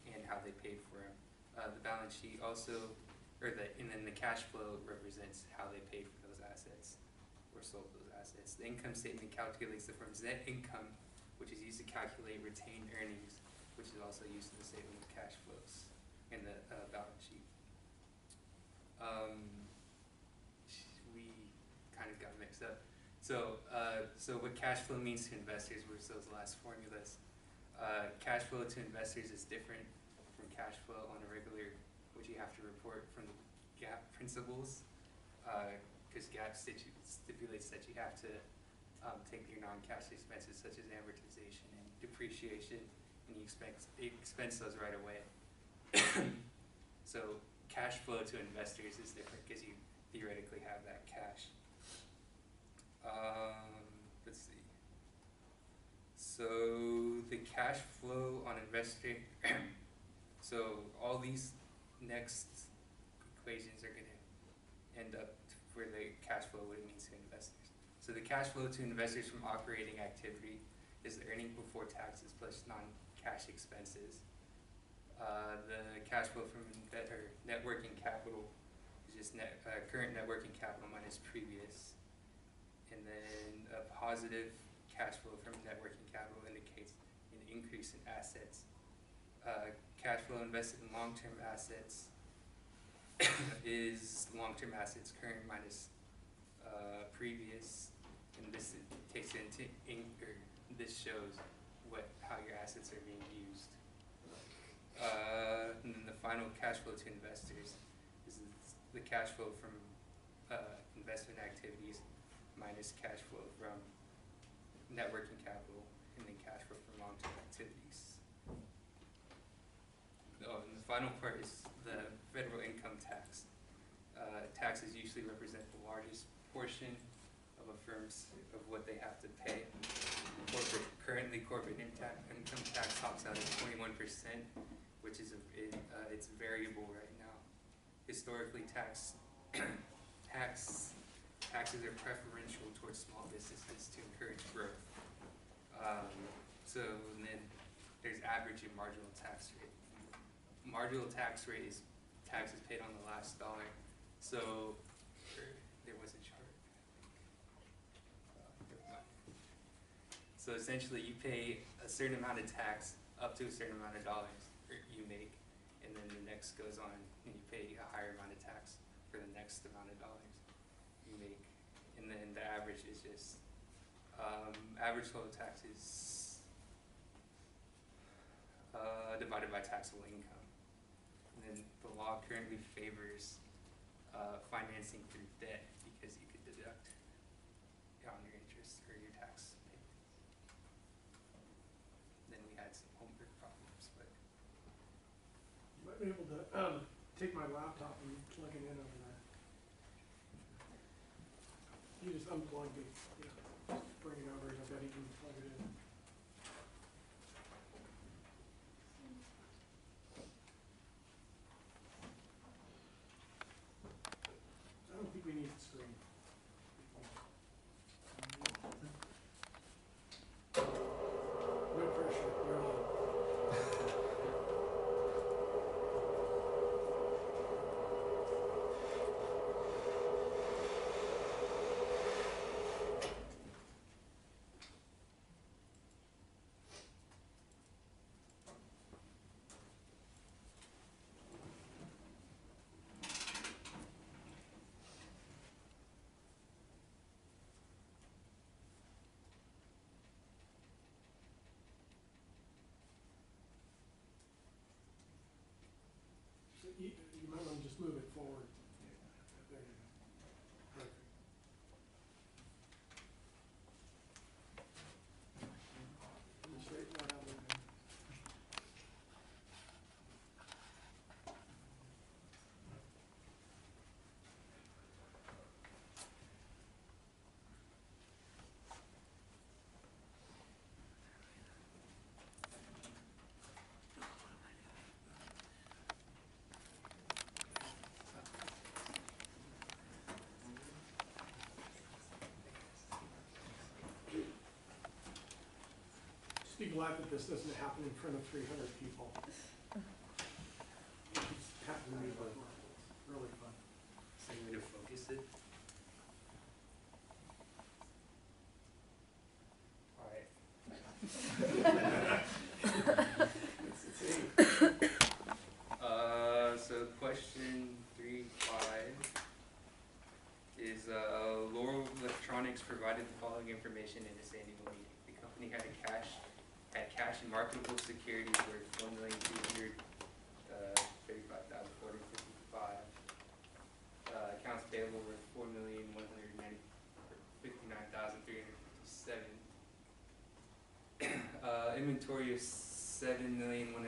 and how they paid for them. The balance sheet also, and then the cash flow represents how they paid for those assets or sold those assets. The income statement calculates the firm's net income, which is used to calculate retained earnings, which is also used in the statement of cash flows in the balance sheet. We kind of got mixed up. So what cash flow means to investors was those last formulas. Cash flow to investors is different from cash flow on a regular, which you have to report from the GAAP principles, because GAAP stipulates that you have to take your non-cash expenses such as amortization and depreciation, and you expense those right away. So cash flow to investors is different because you theoretically have that cash. Let's see. So the cash flow on investor, so all these next equations are going to end up where the cash flow, what it means to investors. So the cash flow to investors from operating activity is the earning before taxes plus non-cash expenses. The cash flow from net working capital is just current net working capital minus previous. And then a positive cash flow from net working capital indicates an increase in assets. Cash flow invested in long-term assets is long-term assets current minus previous, and this takes into this shows how your assets are being used. And then the final cash flow to investors is the cash flow from investment activities minus cash flow from net working capital, and then cash flow from long-term activities. Oh, and the final part is the federal income tax. Taxes usually represent the largest portion of a firm's of what they have to pay. Currently, corporate income tax tops out at 21%, which is it's variable right now. Historically, taxes are preferential towards small businesses to encourage growth. And then there's average and marginal tax rate. Marginal tax rate is taxes paid on the last dollar. So there was a chart. So essentially, you pay a certain amount of tax up to a certain amount of dollars you make, and then the next goes on, and you pay a higher amount of tax for the next amount of dollars you make. And then the average is just average total taxes divided by taxable income. And then the law currently favors financing through debt because you could deduct on your interest or your tax payments. Then we had some homework problems, but You might be able to take my laptop and plug it in over there. You just unplug it, just bring it over, and I bet you can plug it in. I don't think we need the screen. No pressure, we're on. glad that this doesn't happen in front of 300 people. It's happened to me before. Really fun. Same way to focus it. Alright. So question 3.5 is Laurel Electronics provided the following information in its annual meeting. The company had cash and marketable securities worth $1,235,455. Accounts payable were $4,159,357. Inventory of $7,121,599.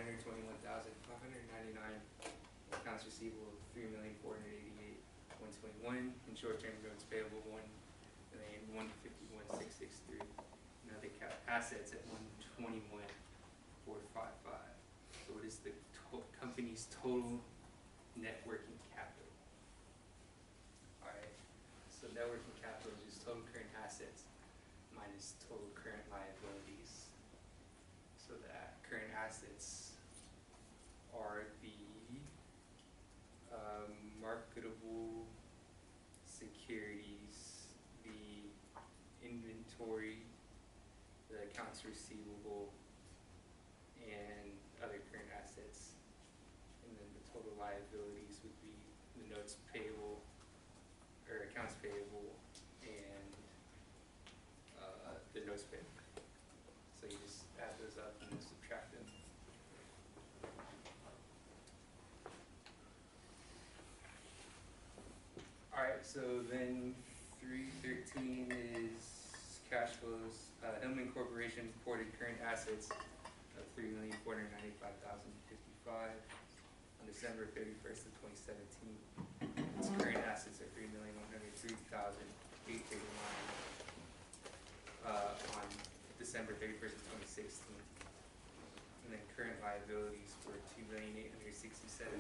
Accounts receivable of $3,488,121. And short-term notes payable $1,151,663. And other assets at $121,455. So what is the company's total net working capital? Alright, so net working capital is just total current assets minus total current liabilities. So that current assets are the marketable securities, the inventory, the accounts receivable, and other current assets. And then the total liabilities would be the notes payable, or accounts payable, and the notes payable. So you just add those up and then subtract them. Alright, so then 3.13 is cash flows. Hillman Corporation reported current assets of $3,495,055 on December 31st of 2017. Its current assets are $3,103,839 on December 31st of 2016. And then current liabilities were $2,867,255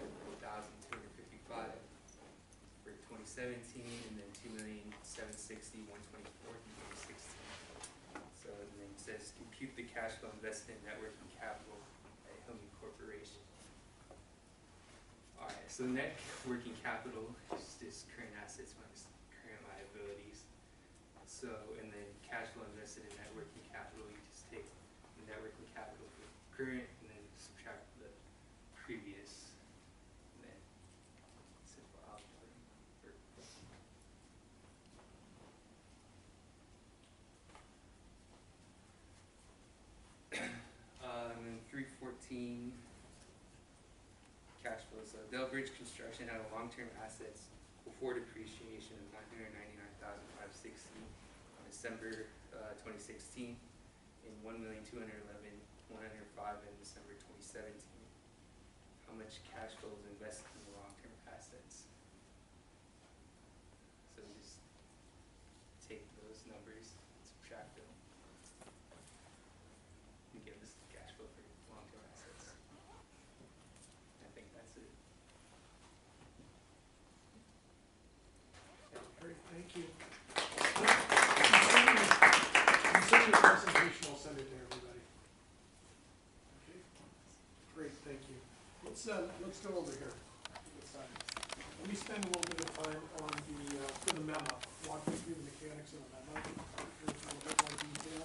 for 2017, and then $2,760,124 for 2016. So and then it says compute the cash flow invested in net working capital at Hillman Corporation. Alright, so net working capital is just current assets minus current liabilities. So and then cash flow invested in net working capital, you just take the net working capital for current and then subtract the previous, and then simple algebra. And then 3.14 cash flows. So Delbridge Construction had a long-term assets before depreciation of $999,560 on December 2016, and $1,211,105 in December 2017. How much cash flow is invested in the long-term assets? So just take those numbers, subtract them, and give us the cash flow for long-term assets. I think that's it. Great, thank you. You send me a presentation, I'll send it to everybody. Okay, great, thank you. Let's go over here. Let me spend a little bit of time on for the memo, walk you through the mechanics of the memo, here's a little bit more detail.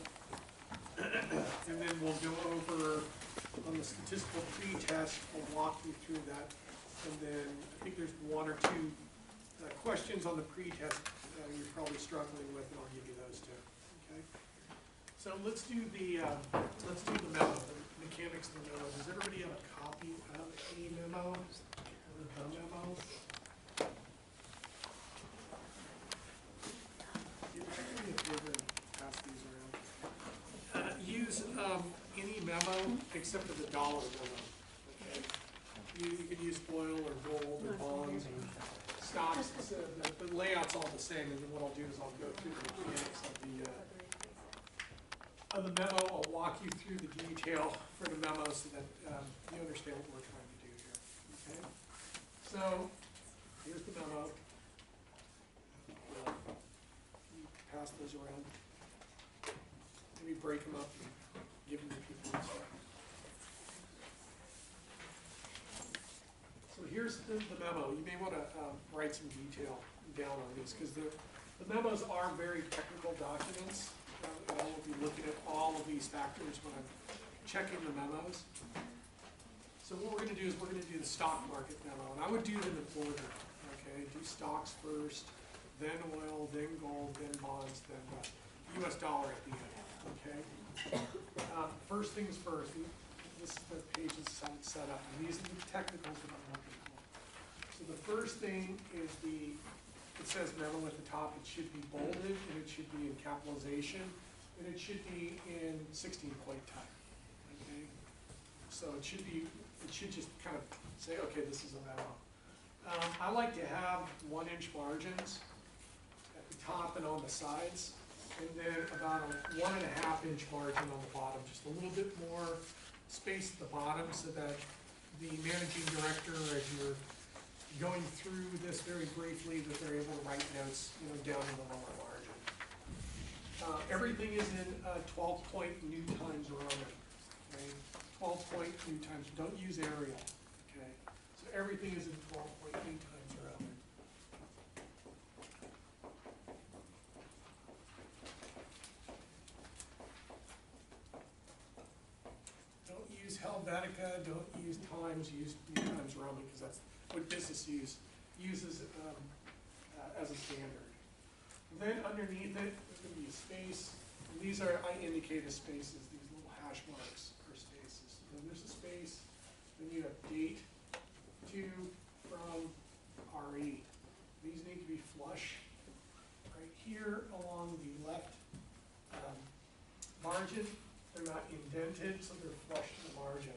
And then we'll go over on the statistical pre-test, I'll walk you through that. And then I think there's one or two questions on the pre-test you're probably struggling with, and I'll give you those too. Okay. So let's do the memo, the mechanics of the memo. Does everybody have a copy of a memo? Or the memo? Pass these around. Use any memo except for the dollar memo. Okay. You could use oil or gold or bonds or stocks. The layout's all the same, and then what I'll do is I'll go through the mechanics of the memo. I'll walk you through the detail for the memo so that you understand what we're trying to do here. Okay. So here's the memo. You pass those around. Maybe break them up and give them to people. here's the memo. You may wanna, write some detail down on these, because the memos are very technical documents. And I will be looking at all of these factors when I'm checking the memos. So what we're gonna do is we're gonna do the stock market memo, and I would do them in order, okay? Do stocks first, then oil, then gold, then bonds, then the US dollar at the end, okay? First things first, this is the pages set up, and these are the technicals that I'm looking for. So the first thing is it says memo at the top, it should be bolded, and it should be in capitalization, and it should be in 16-point type, okay? So it should just kind of say, okay, this is a memo. I like to have 1-inch margins at the top and on the sides, and then about a 1.5-inch margin on the bottom, just a little bit more space at the bottom so that the managing director, as you're going through this very briefly, that they're able to write notes, down in the lower margin. Everything is in 12-point new times Roman, okay? 12-point new times, don't use Arial, okay? So everything is in 12-point new times Roman. Don't use Helvetica, don't use Times, use New Times Roman, because that's what business uses as a standard. Then underneath it, there's going to be a space. And these are, I indicate as spaces, these little hash marks are spaces. Then there's a space, then you have date to, from, RE. These need to be flush. Right here along the left margin, they're not indented, so they're flush to the margin.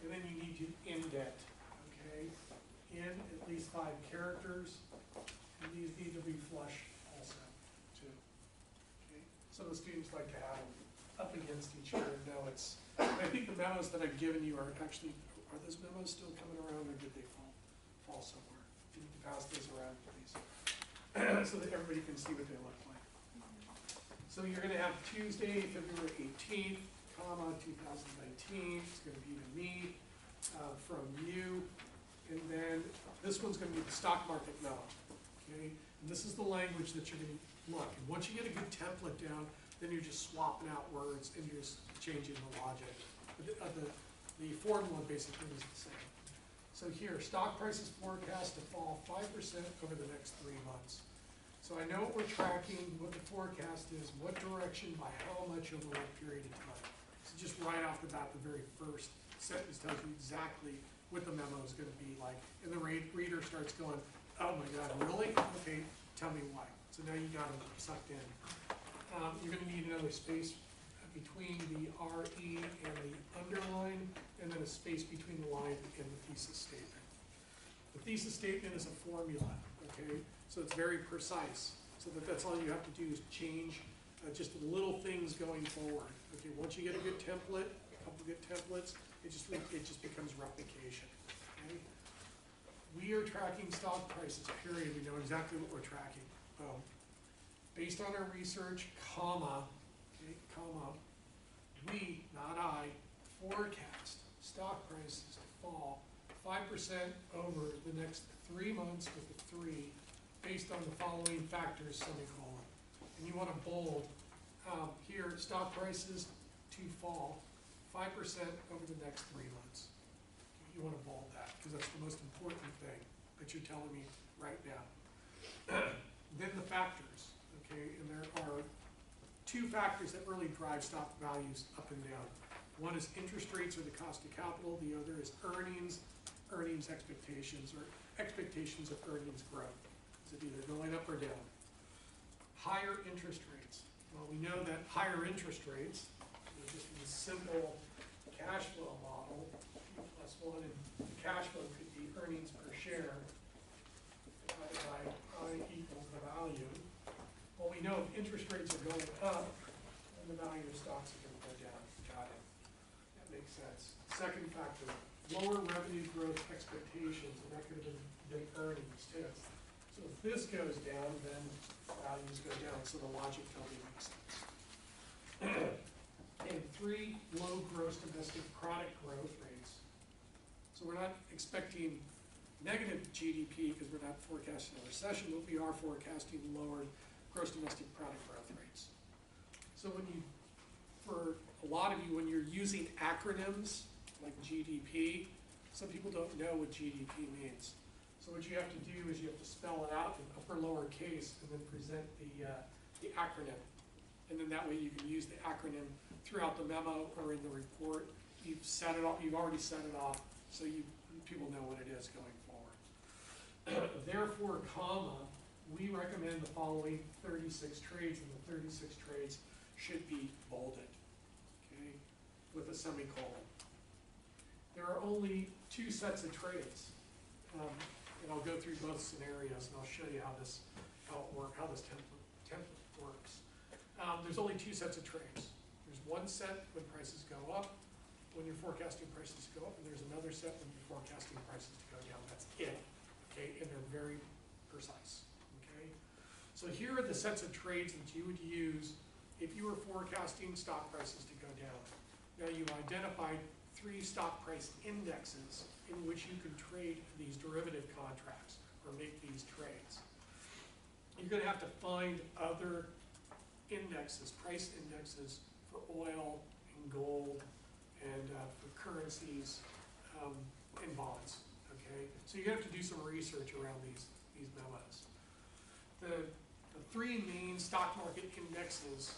And then you need to indent, okay? In at least 5 characters, and these need to be flush also, too. Okay? Some of the students like to have them up against each other. No, I think the memos that I've given you are those memos still coming around, or did they fall somewhere? You need to pass those around, please, so that everybody can see what they look like. So you're gonna have Tuesday, February 18th, comma, 2019, it's gonna be to me, from you, and then this one's gonna be the stock market memo, okay? And this is the language that you're gonna look, and once you get a good template down, then you're just swapping out words and you're just changing the logic. The formula basically is the same. So here, stock prices forecast to fall 5% over the next 3 months. So I know what we're tracking, what the forecast is, what direction, by how much over what period of time. So just right off the bat, the very first sentence tells you exactly what the memo is going to be like. And the reader starts going, oh my God, really? Okay, tell me why. So now you got them sucked in. You're going to need another space between the RE and the underline, and then a space between the line and the thesis statement. The thesis statement is a formula, okay? So it's very precise. So that's all you have to do is change just little things going forward. Okay, once you get a good template, a couple good templates, it just becomes replication. Okay? We are tracking stock prices, period. We know exactly what we're tracking. Based on our research, comma, okay, comma, we, not I, forecast stock prices to fall 5% over the next 3 months with a 3, based on the following factors, semicolon. And you want to bold here, stock prices to fall 5% over the next 3 months. You want to bold that, because that's the most important thing that you're telling me right now. Then the factors, okay, and there are 2 factors that really drive stock values up and down. One is interest rates or the cost of capital, the other is earnings expectations, or expectations of earnings growth. Is it either going up or down? Higher interest rates. Well, we know that higher interest rates, just in a simple cash flow model, P+1, and the cash flow could be earnings per share divided by I equals the value. Well, we know if interest rates are going up, then the value of stocks are going to go down. Got it. That makes sense. Second factor, lower revenue growth expectations, and that could have been earnings too. So if this goes down, then values go down, so the logic totally makes sense. And 3, low gross domestic product growth rates. So we're not expecting negative GDP because we're not forecasting a recession, but we are forecasting lower gross domestic product growth rates. So when you, for a lot of you, when you're using acronyms like GDP, some people don't know what GDP means. So what you have to do is you have to spell it out in upper lower case and then present the acronym. And then that way you can use the acronym throughout the memo or in the report. You've set it off, you've already set it off, so people know what it is going forward. Therefore, comma, we recommend the following 36 trades, and the 36 trades should be bolded, okay, with a semicolon. There are only 2 sets of trades, and I'll go through both scenarios, and I'll show you how this template works. There's only 2 sets of trades. There's one set when prices go up, when you're forecasting prices to go up, and there's another set when you're forecasting prices to go down. That's it, okay, and they're very precise, okay? So here are the sets of trades that you would use if you were forecasting stock prices to go down. Now you've identified 3 stock price indexes in which you can trade these derivative contracts or make these trades. You're gonna have to find other indexes, price indexes for oil and gold and for currencies and bonds, okay? So you're gonna have to do some research around these memos. The 3 main stock market indexes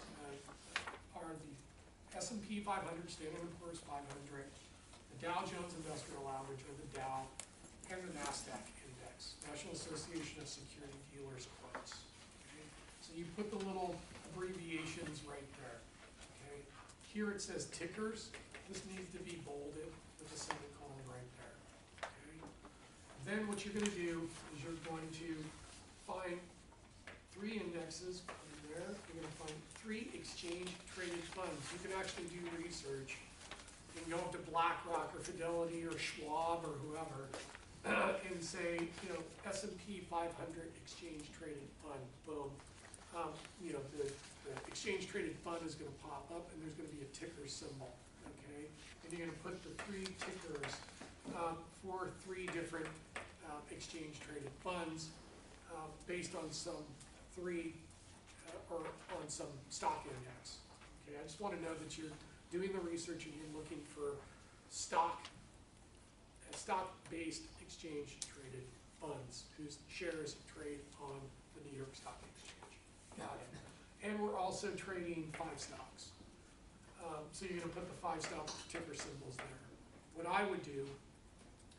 are the S&P 500, Standard & Poor's 500, the Dow Jones Industrial Average, or the Dow, and the NASDAQ Index, National Association of Security Dealers quotes. Okay? So you put the little abbreviations right there. Okay? Here it says tickers. This needs to be bolded with a semicolon right there. Okay? Then what you're going to do is you're going to find 3 indexes under there. You're going to find 3 exchange-traded funds. You can actually do research. You can go up to BlackRock or Fidelity or Schwab or whoever and say, you know, S&P 500 exchange-traded fund. Boom. You know, the exchange-traded fund is going to pop up, and there's going to be a ticker symbol. Okay, and you're going to put the 3 tickers for 3 different exchange-traded funds based on some 3 or on some stock index. Okay, I just want to know that you're doing the research and you're looking for stock-based exchange-traded funds whose shares trade on the New York Stock Exchange. Got it. And we're also trading 5 stocks. So you're going to put the 5 stock ticker symbols there. What I would do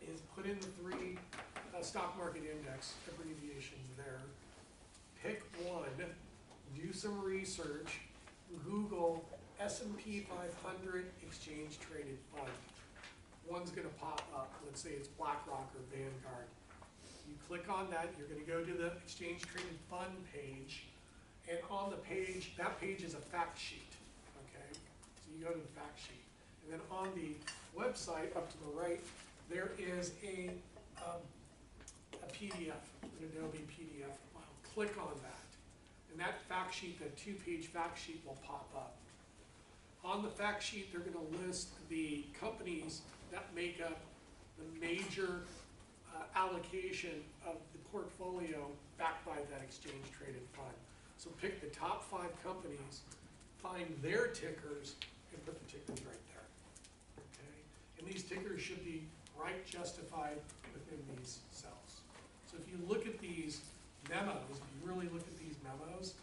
is put in the 3 stock market index abbreviations there. Pick one, do some research, Google S&P 500 exchange traded fund. One's going to pop up. Let's say it's BlackRock or Vanguard. You click on that. You're going to go to the exchange traded fund page, and on the page, that page is a fact sheet. Okay, so you go to the fact sheet, and then on the website up to the right, there is a PDF, an Adobe PDF file. Click on that, and that fact sheet, that 2-page fact sheet, will pop up. On the fact sheet, they're going to list the companies that make up the major allocation of the portfolio backed by that exchange-traded fund. So pick the top 5 companies, find their tickers, and put the tickers right there. Okay? And these tickers should be right justified within these cells. So if you look at these memos, if you really look at these memos,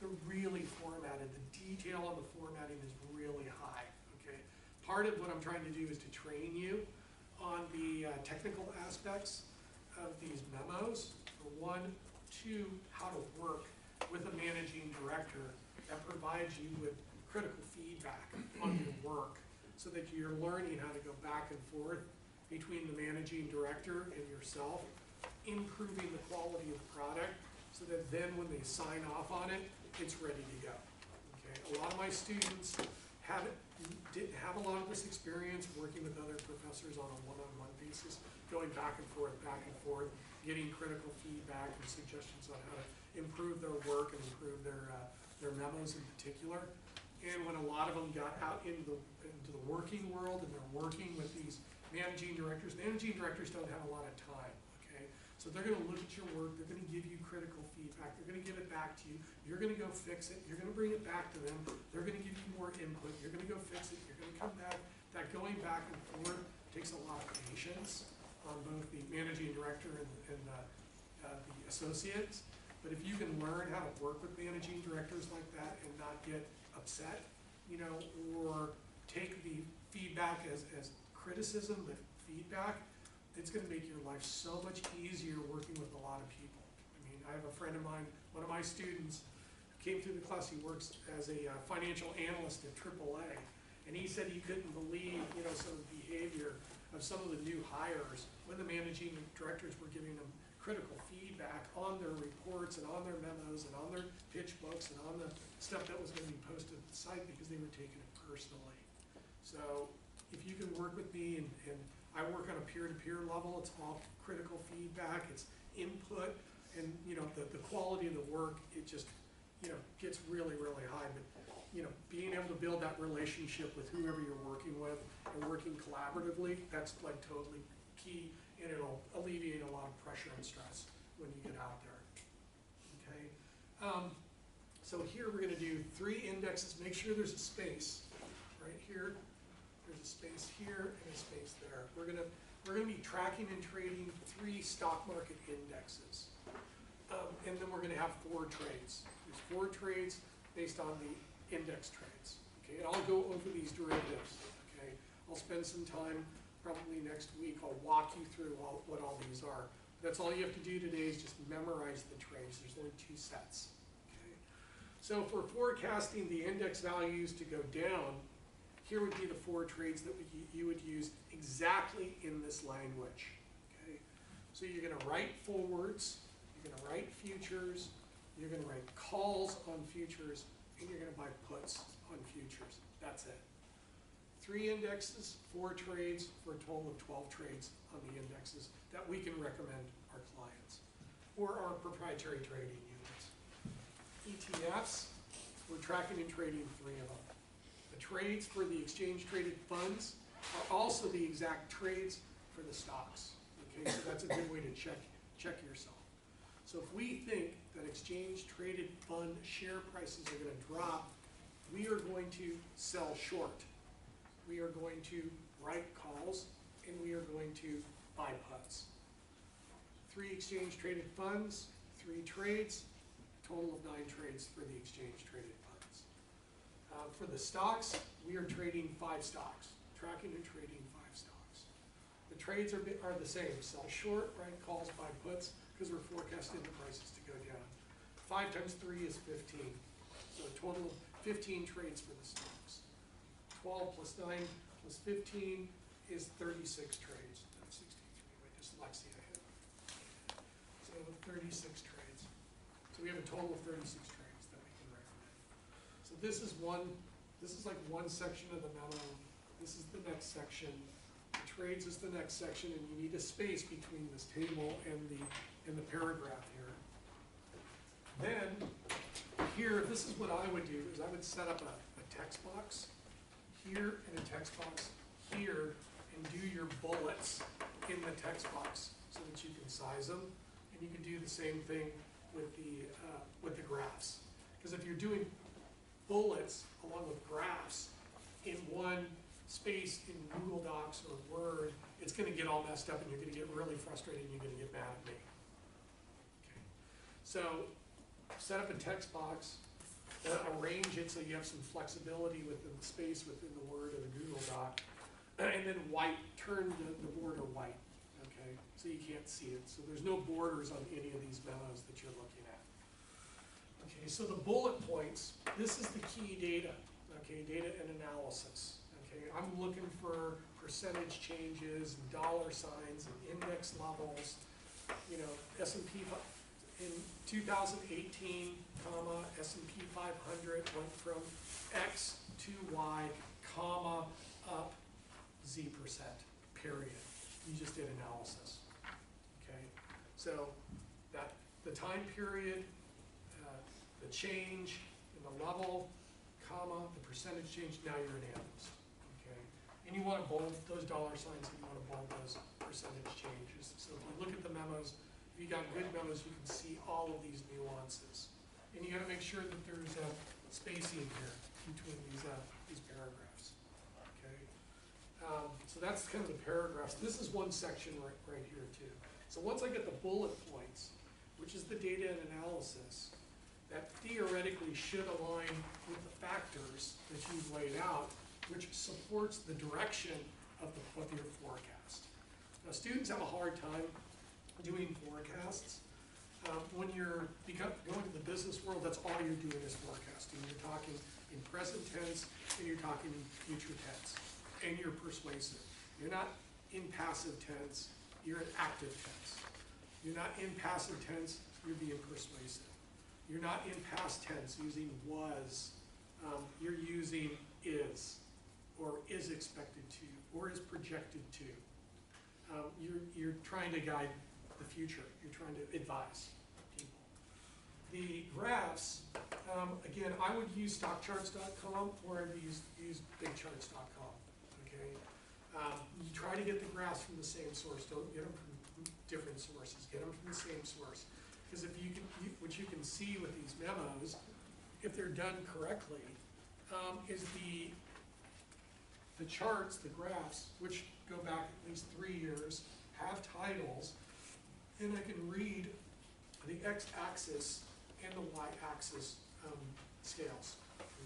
they're really formatted. The detail on the formatting is really high, okay? Part of what I'm trying to do is to train you on the technical aspects of these memos. For 1, 2, how to work with a managing director that provides you with critical feedback on your work so that you're learning how to go back and forth between the managing director and yourself, improving the quality of the product so that then when they sign off on it, it's ready to go. Okay? A lot of my students didn't have a lot of this experience working with other professors on a one-on-one basis, going back and forth, getting critical feedback and suggestions on how to improve their work and improve their memos in particular. And when a lot of them got out into the working world and they're working with these managing directors don't have a lot of time. okay? So they're gonna look at your work, they're gonna give you critical feedback, they're gonna give it back to you, you're gonna go fix it, you're gonna bring it back to them, they're gonna give you more input, you're gonna go fix it, you're gonna come back. That going back and forth takes a lot of patience on both the managing director and the associates. But if you can learn how to work with managing directors like that and not get upset, you know, or take the feedback as criticism, but feedback, it's gonna make your life so much easier working with a lot of people. I mean, I have a friend of mine, one of my students, came through the class, he works as a financial analyst at AAA, and he said he couldn't believe, you know, some of the behavior of some of the new hires when the managing directors were giving them critical feedback on their reports and on their memos and on their pitch books and on the stuff that was gonna be posted at the site because they were taking it personally. So if you can work with me, and I work on a peer-to-peer level, it's all critical feedback, it's input, and you know, the quality of the work, it just, you know, gets really, really high. But you know, being able to build that relationship with whoever you're working with and working collaboratively, that's like totally key, and it'll alleviate a lot of pressure and stress when you get out there, okay? So here we're gonna do 3 indexes. Make sure there's a space right here, there's a space here and a space there. We're gonna be tracking and trading 3 stock market indexes. And then we're gonna have 4 trades. There's 4 trades based on the index trades, okay? And I'll go over these derivatives, okay? I'll spend some time, probably next week, I'll walk you through what all these are. That's all you have to do today is just memorize the trades. There's only 2 sets, okay? So if we're forecasting the index values to go down, here would be the 4 trades that you would use exactly in this language, okay? So you're gonna write forwards, you're gonna write futures, you're gonna write calls on futures, and you're gonna buy puts on futures. That's it. 3 indexes, 4 trades, for a total of 12 trades on the indexes that we can recommend our clients, or our proprietary trading units. ETFs, we're tracking and trading 3 of them. The trades for the exchange traded funds are also the exact trades for the stocks. Okay, so that's a good way to check yourself. So if we think that exchange traded fund share prices are gonna drop, we are going to sell short. We are going to write calls, and we are going to buy puts. 3 exchange traded funds, 3 trades, total of 9 trades for the exchange traded funds. For the stocks, we are trading 5 stocks, tracking and trading 5 stocks. The trades are the same, sell short, write calls, buy puts, because we're forecasting the prices to go down. 5 times 3 is 15, so a total of 15 trades for the stocks. 12 plus 9 plus 15 is 36 trades. That's 63, wait, dyslexia hit. So 36 trades. So we have a total of 36 trades that we can recommend. So this is like one section of the memo. This is the next section. The trades is the next section, and you need a space between this table and the paragraph here. Then, here, this is what I would do, is I would set up a text box here and a text box here, and do your bullets in the text box so that you can size them. And you can do the same thing with the graphs. Because if you're doing bullets along with graphs in one space in Google Docs or Word, it's gonna get all messed up, and you're gonna get really frustrated, and you're gonna get mad at me. Okay. So, set up a text box, arrange it so you have some flexibility within the space within the Word or the Google Doc, and then turn the border white, okay, so you can't see it. So there's no borders on any of these memos that you're looking at. Okay, so the bullet points, this is the key data, okay, data and analysis. Okay, I'm looking for percentage changes, and dollar signs, and index levels. You know, S&P in 2018, comma, S&P 500 went from X to Y, comma, up Z%, period. You just did analysis. Okay, so the time period, the change in the level, comma, the percentage change, now you're an analyst. Okay, and you want to bold those dollar signs, and you want to bold those percentage changes. So if you look at the memos, you got good memos, you can see all of these nuances. And you gotta make sure that there's spacing here between these paragraphs, okay? So that's kind of the paragraphs. This is one section right here too. So once I get the bullet points, which is the data and analysis, that theoretically should align with the factors that you've laid out, which supports the direction of your forecast. Now, students have a hard time doing forecasts. When you're going to the business world, that's all you're doing is forecasting. You're talking in present tense, and you're talking in future tense, and you're persuasive. You're not in passive tense, you're in active tense. You're not in passive tense, you're being persuasive. You're not in past tense using was, you're using is, or is expected to, or is projected to. You're trying to guide the future. You're trying to advise people. The graphs, again, I would use stockcharts.com or I would use bigcharts.com, okay? You try to get the graphs from the same source. Don't get them from different sources. Get them from the same source. Because if what you can see with these memos, if they're done correctly, is the charts, the graphs, which go back at least 3 years, have titles, and I can read the x-axis and the y-axis scales.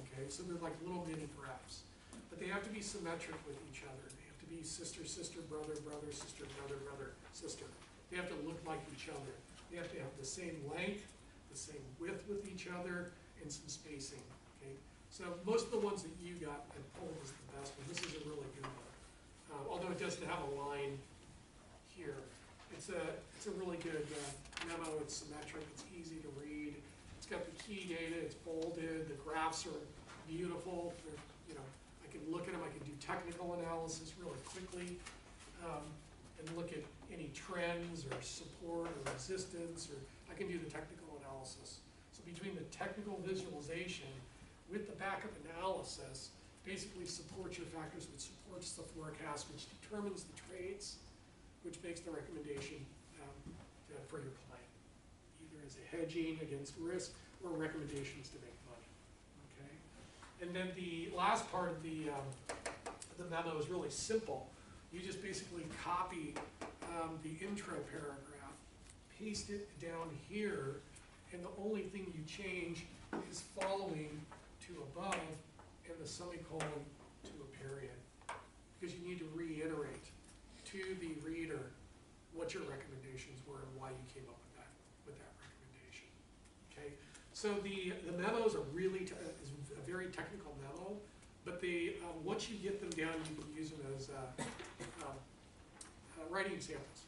Okay, so they're like little mini graphs, but they have to be symmetric with each other. They have to be sister, sister, brother, brother, sister, brother, brother, sister. They have to look like each other. They have to have the same length, the same width with each other, and some spacing. Okay, so most of the ones that you got, I pulled is the best one. This is a really good one. Although it doesn't have a line here, it's a really good memo. It's symmetric. It's easy to read. It's got the key data. It's bolded. The graphs are beautiful. They're, I can look at them. I can do technical analysis really quickly, and look at any trends or support or resistance, or I can do the technical analysis. So between the technical visualization with the backup analysis, basically supports your factors, which supports the forecast, which determines the trades, which makes the recommendation for your client, either as a hedging against risk or recommendations to make money. Okay, and then the last part of the memo is really simple. You just basically copy the intro paragraph, paste it down here, and the only thing you change is following to above and the semicolon to a period, because you need to reiterate to the reader what your recommendations were and why you came up with that recommendation. Okay, so the memos are really is a very technical memo, but they once you get them down, you can use them as writing samples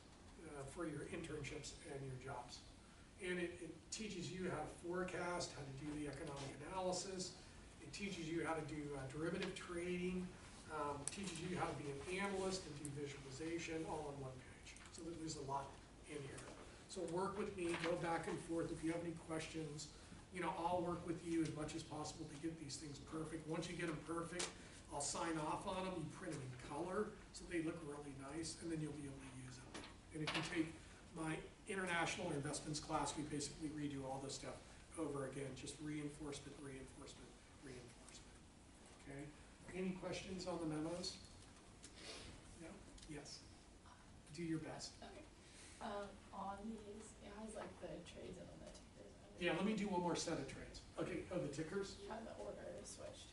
for your internships and your jobs. And it teaches you how to forecast, how to do the economic analysis. It teaches you how to do derivative trading, teaches you how to be an analyst and do visualization all on one page. So there's a lot in here. So work with me, go back and forth. If you have any questions, I'll work with you as much as possible to get these things perfect. Once you get them perfect, I'll sign off on them. You print them in color so they look really nice, and then you'll be able to use them. And if you take my international investments class, we basically redo all this stuff over again, just reinforcement, reinforcement, reinforcement. Okay? Any questions on the memos? No? Yes. Do your best. Okay. On these, it has like the trades and then the tickers. Yeah, let me do one more set of trades. Okay, the tickers? How the order is switched.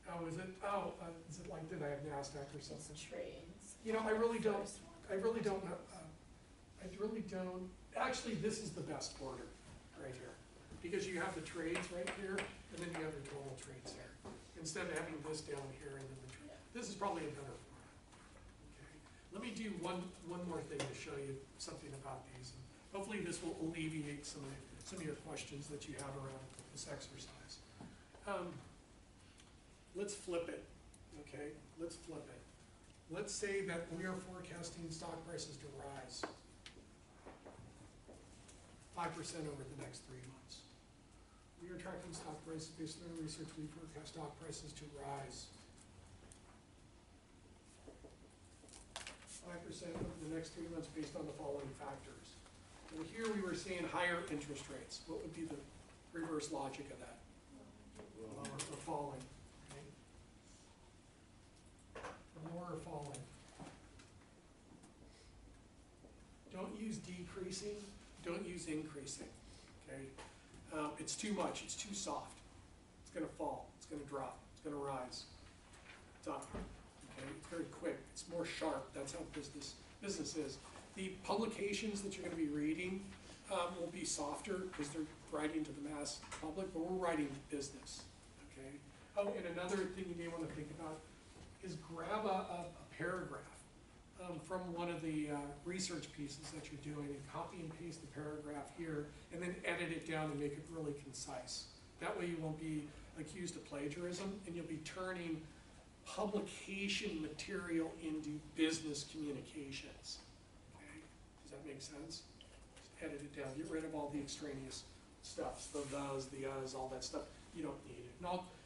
Oh, is it? Oh, is it like, did I have NASDAQ or something? It's trades. I really don't First one. know. I really don't. Actually, this is the best order right here, because you have the trades right here, and then you have your total trades here, instead of having this down here and then the trade. This is probably a better format. Okay. Let me do one more thing to show you something about these, and hopefully this will alleviate some of your questions that you have around this exercise. Let's flip it. Okay. Let's flip it. Let's say that we are forecasting stock prices to rise 5% over the next 3 months. We are tracking stock prices based on our research. We forecast stock prices to rise 5% over the next 3 months based on the following factors. And here we were seeing higher interest rates. What would be the reverse logic of that? Lower or falling, right? Lower or falling. Don't use decreasing, don't use increasing, okay? It's too much, it's too soft. It's gonna fall, it's gonna drop, it's gonna rise. It's up, okay? It's very quick, it's more sharp, that's how business is. The publications that you're gonna be reading will be softer because they're writing to the mass public, but we're writing to business, okay? Oh, and another thing you may wanna think about is grab a paragraph from one of the research pieces that you're doing and copy and paste the paragraph here and then edit it down and make it really concise. That way you won't be accused of plagiarism and you'll be turning publication material into business communications. Okay? Does that make sense? Just edit it down. Get rid of all the extraneous stuff, the thes, the us, all that stuff. You don't need it.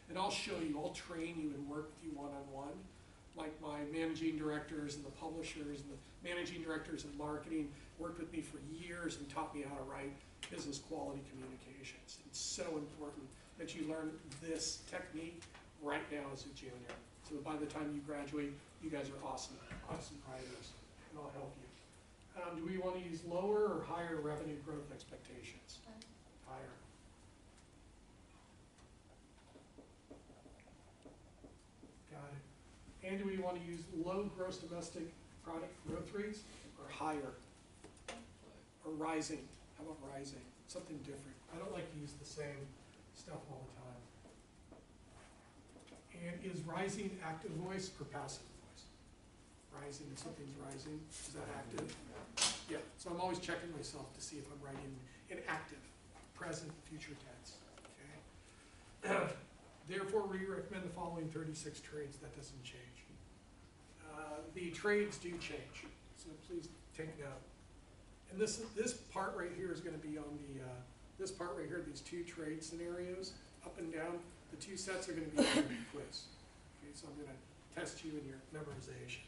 And I'll show you, I'll train you and work with you one-on-one. Like my managing directors and the publishers and the managing directors in marketing worked with me for years and taught me how to write business quality communications. It's so important that you learn this technique right now as a junior. So that by the time you graduate, you guys are awesome writers, and I'll help you. Do we want to use lower or higher revenue growth expectations? Higher. Got it. And do we want to use low gross domestic product growth rates or higher? Or rising? How about rising? Something different. I don't like to use the same stuff all the time. And is rising active voice or passive voice? Rising, if something's rising, is that active? Yeah, so I'm always checking myself to see if I'm writing in active, present, future tense, okay? Therefore, we recommend the following 36 trades. That doesn't change. The trades do change, so please take note. And this part right here is going to be on the, this part right here, these two trade scenarios, up and down, the two sets are going to be on the quiz. Okay, so I'm going to test you in your memorization.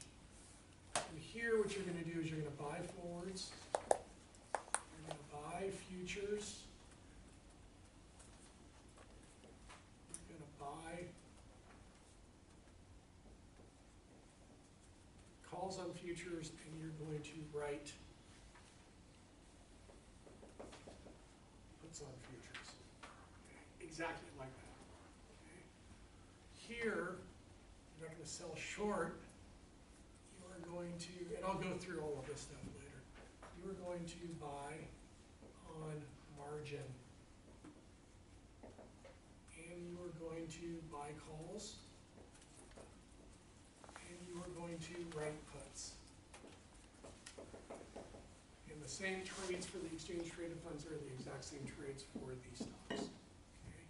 And here, what you're going to do is you're going to buy forwards, you're going to buy futures, you're going to buy calls on futures, and you're going to write puts on futures. Okay. Exactly like that. Okay. Here, you're not going to sell short. You are going to, and I'll go through all of this stuff later. You are going to buy on margin. And you are going to buy calls. And you are going to write puts. And the same trades for the exchange traded funds are the exact same trades for these stocks. Okay.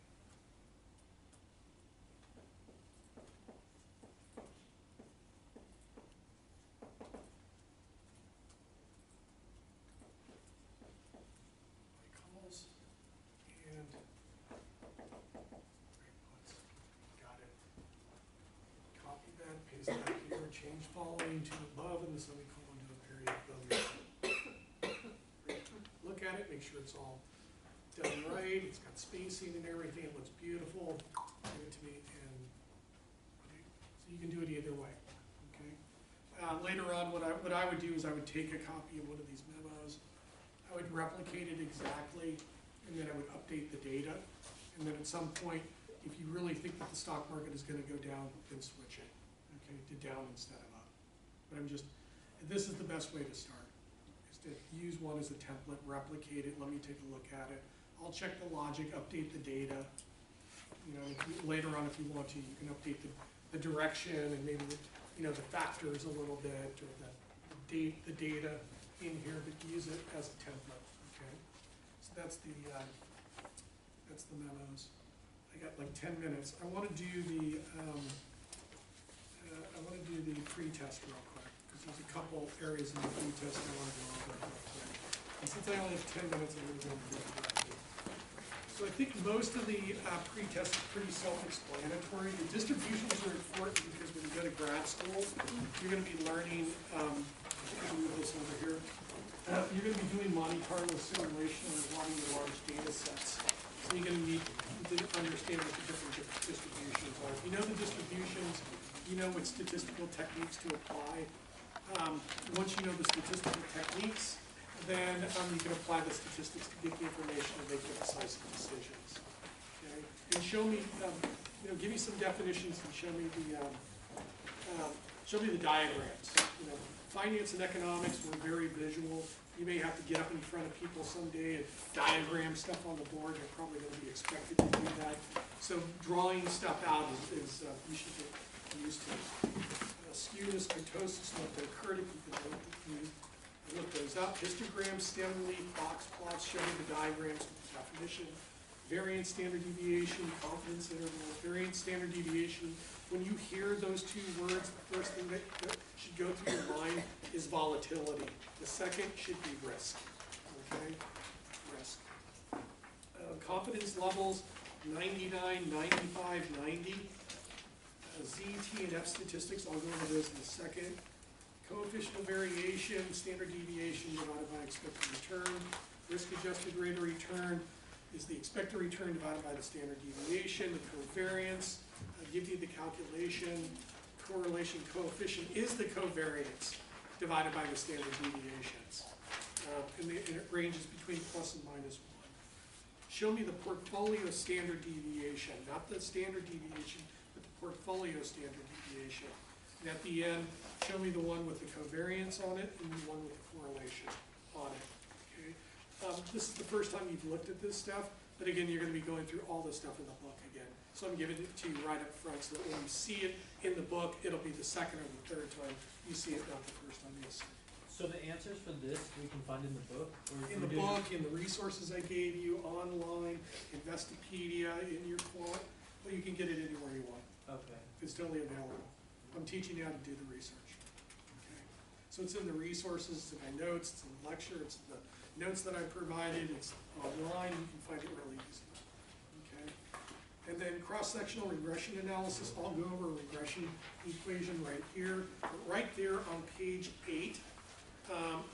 Buy calls and write puts. Got it. Copy that, paste that here, change following to above and the semicolon to a period failure. Look at it, make sure it's all done right, it's got spacing and everything, it looks beautiful. Give it to me, and okay. So you can do it either way. Okay. Later on, what I would do is I would take a copy of one of these memos, I would replicate it exactly, and then I would update the data. And then at some point, if you really think that the stock market is going to go down, then switch it, okay, to down instead of up. But this is the best way to start, is to use one as a template, replicate it, let me take a look at it. I'll check the logic, update the data. You know, later on if you want to, you can update the direction and maybe the factors a little bit, or the data in here, but use it as a template, okay? So that's the memos. I got like 10 minutes. I want to do the pre-test real quick, because there's a couple areas in the pre-test I want to go over real quick. And since I only have 10 minutes, I'm going to go through it. So I think most of the pre-test is pretty self-explanatory. The distributions are important because when you go to grad school, you're going to be learning, I think I'll move this over here. you're gonna be doing Monte Carlo simulation or a lot of your large data sets. So you're gonna need to understand what the different distributions are. If you know the distributions, you know what statistical techniques to apply. Once you know the statistical techniques, then you can apply the statistics to get the information and make the decisive decisions. Okay? And show me, give me some definitions and show me the diagrams. Finance and economics were very visual. You may have to get up in front of people someday and diagram stuff on the board. You're probably going to be expected to do that. So drawing stuff out is you should get used to. Skewness, kurtosis, multicritic, you can look those up. Histograms, stem leaf, box plots, showing the diagrams with the definition. Variance, standard deviation, confidence interval. Variance, standard deviation. When you hear those two words, the first thing that should go through your mind is volatility. The second should be risk. Okay? Risk. Confidence levels, 99, 95, 90. Z, T, and F statistics, I'll go over those in a second. Coefficient of variation, standard deviation divided by expected return. Risk-adjusted rate of return is the expected return divided by the standard deviation. The covariance, I'll give you the calculation. Correlation coefficient is the covariance divided by the standard deviations. And it ranges between plus and minus 1. Show me the portfolio standard deviation, not the standard deviation, portfolio standard deviation. And at the end, show me the one with the covariance on it and the one with the correlation on it. Okay? This is the first time you've looked at this stuff, but again, you're going to be going through all this stuff in the book again. So I'm giving it to you right up front so that when you see it in the book, it'll be the second or the third time you see it, not the first time you'll see it. So the answers for this we can find in the book? Or In the book, in the resources I gave you, online, Investopedia, in your quant, well, you can get it anywhere you want. Okay. It's totally available. I'm teaching you how to do the research. Okay. So it's in the resources, it's in my notes, it's in the lecture, it's in the notes that I provided, it's online, you can find it really easy. Okay. And then cross-sectional regression analysis, I'll go over a regression equation right here. But right there on page 8,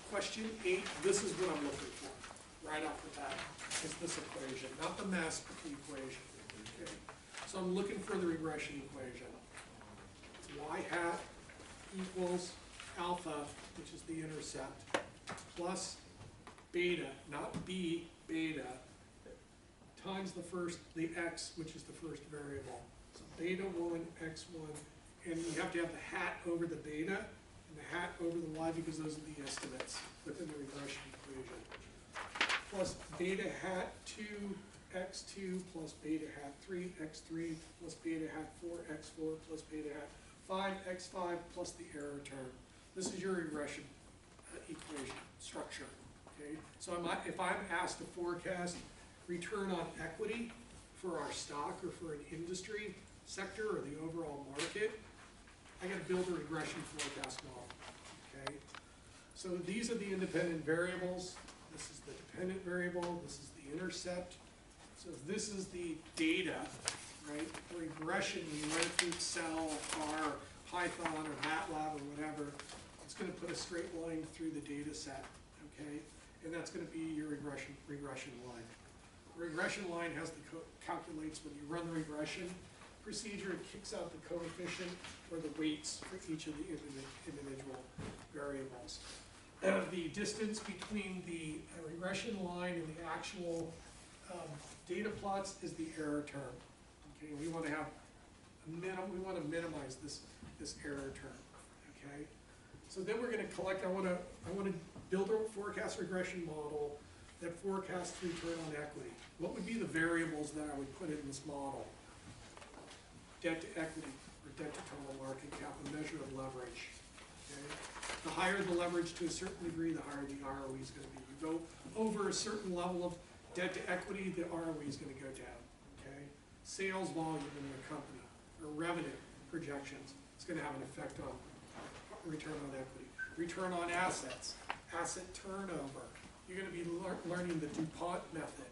question 8, this is what I'm looking for, right off the bat, is this equation, not the mass, but the equation. Okay. So I'm looking for the regression equation. It's y hat equals alpha, which is the intercept, plus beta, not b, beta, times the x, which is the first variable. So beta 1, x1, and you have to have the hat over the beta and the hat over the y because those are the estimates within the regression equation. Plus beta hat 2, x2 plus beta hat 3, x3 plus beta hat 4, x4 plus beta hat 5, x5 plus the error term. This is your regression equation structure. Okay, so if I'm asked to forecast return on equity for our stock or for an industry sector or the overall market, I got to build a regression forecast model. Okay, so these are the independent variables. This is the dependent variable. This is the intercept. So this is the data, right? Regression, when you run it through Excel or Python or MATLAB or whatever, it's going to put a straight line through the data set, okay? And that's going to be your regression line. The regression line has the calculates when you run the regression procedure, it kicks out the coefficient or the weights for each of the individual variables. The distance between the regression line and the actual data plots is the error term. Okay, we want to have we want to minimize this error term. Okay, so then we're going to collect. I want to build a forecast regression model that forecasts return on equity. What would be the variables that I would put in this model? Debt to equity or debt to total market cap, a measure of leverage. Okay, the higher the leverage to a certain degree, the higher the ROE is going to be. You go over a certain level of debt to equity, the ROE is going to go down. Okay, sales volume in the company or revenue projections, it's going to have an effect on return on equity. Return on assets, asset turnover. You're going to be learning the DuPont method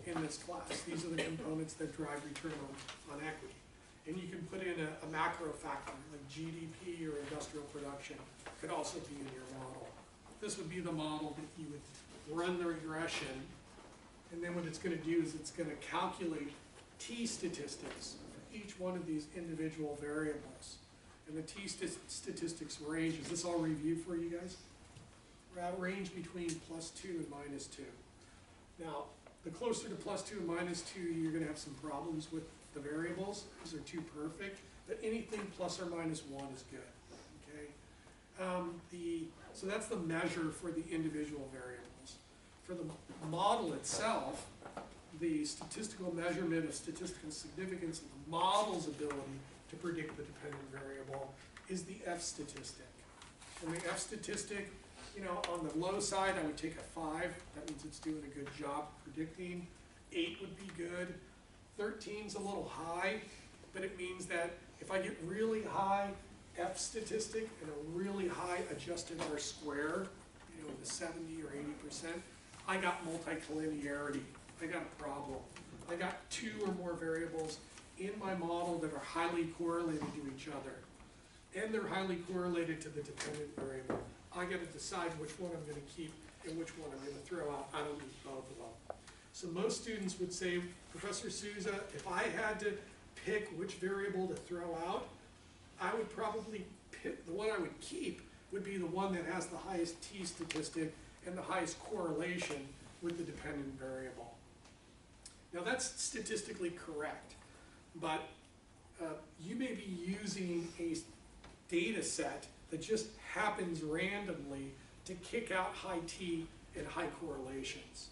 in this class. These are the components that drive return on equity. And you can put in a macro factor like GDP or industrial production. Could also be in your model. this would be the model that you would run the regression, and then what it's gonna do is it's gonna calculate t-statistics for each one of these individual variables. And the t-statistics range, is this all review for you guys? Range between +2 and -2. Now, the closer to +2 and -2, you're gonna have some problems with the variables, because they're too perfect, but anything ±1 is good, okay? So that's the measure for the individual variables. For the model itself, the statistical measurement of statistical significance of the model's ability to predict the dependent variable is the F statistic. And the F statistic, you know, on the low side, I would take a 5. That means it's doing a good job predicting. 8 would be good. 13's a little high, but it means that if I get really high F statistic and a really high adjusted R square, you know, the 70 or 80%, I got multicollinearity. I got a problem. I got 2 or more variables in my model that are highly correlated to each other. And they're highly correlated to the dependent variable. I gotta decide which one I'm gonna keep and which one I'm gonna throw out. I don't need both of them. So most students would say, Professor Souza, if I had to pick which variable to throw out, I would probably pick, the one I would keep would be the one that has the highest t-statistic and the highest correlation with the dependent variable. Now that's statistically correct, but you may be using a data set that just happens randomly to kick out high t and high correlations.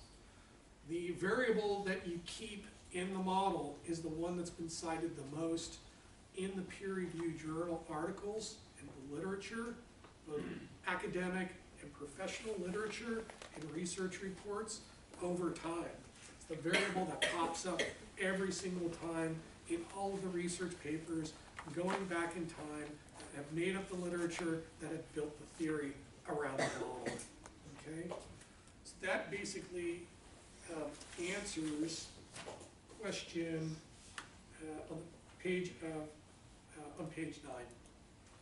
The variable that you keep in the model is the one that's been cited the most in the peer-reviewed journal articles and the literature, both academic and professional literature and research reports over time. It's the variable that pops up every single time in all of the research papers going back in time that have made up the literature that have built the theory around the model. Okay? So that basically answers question on page 9.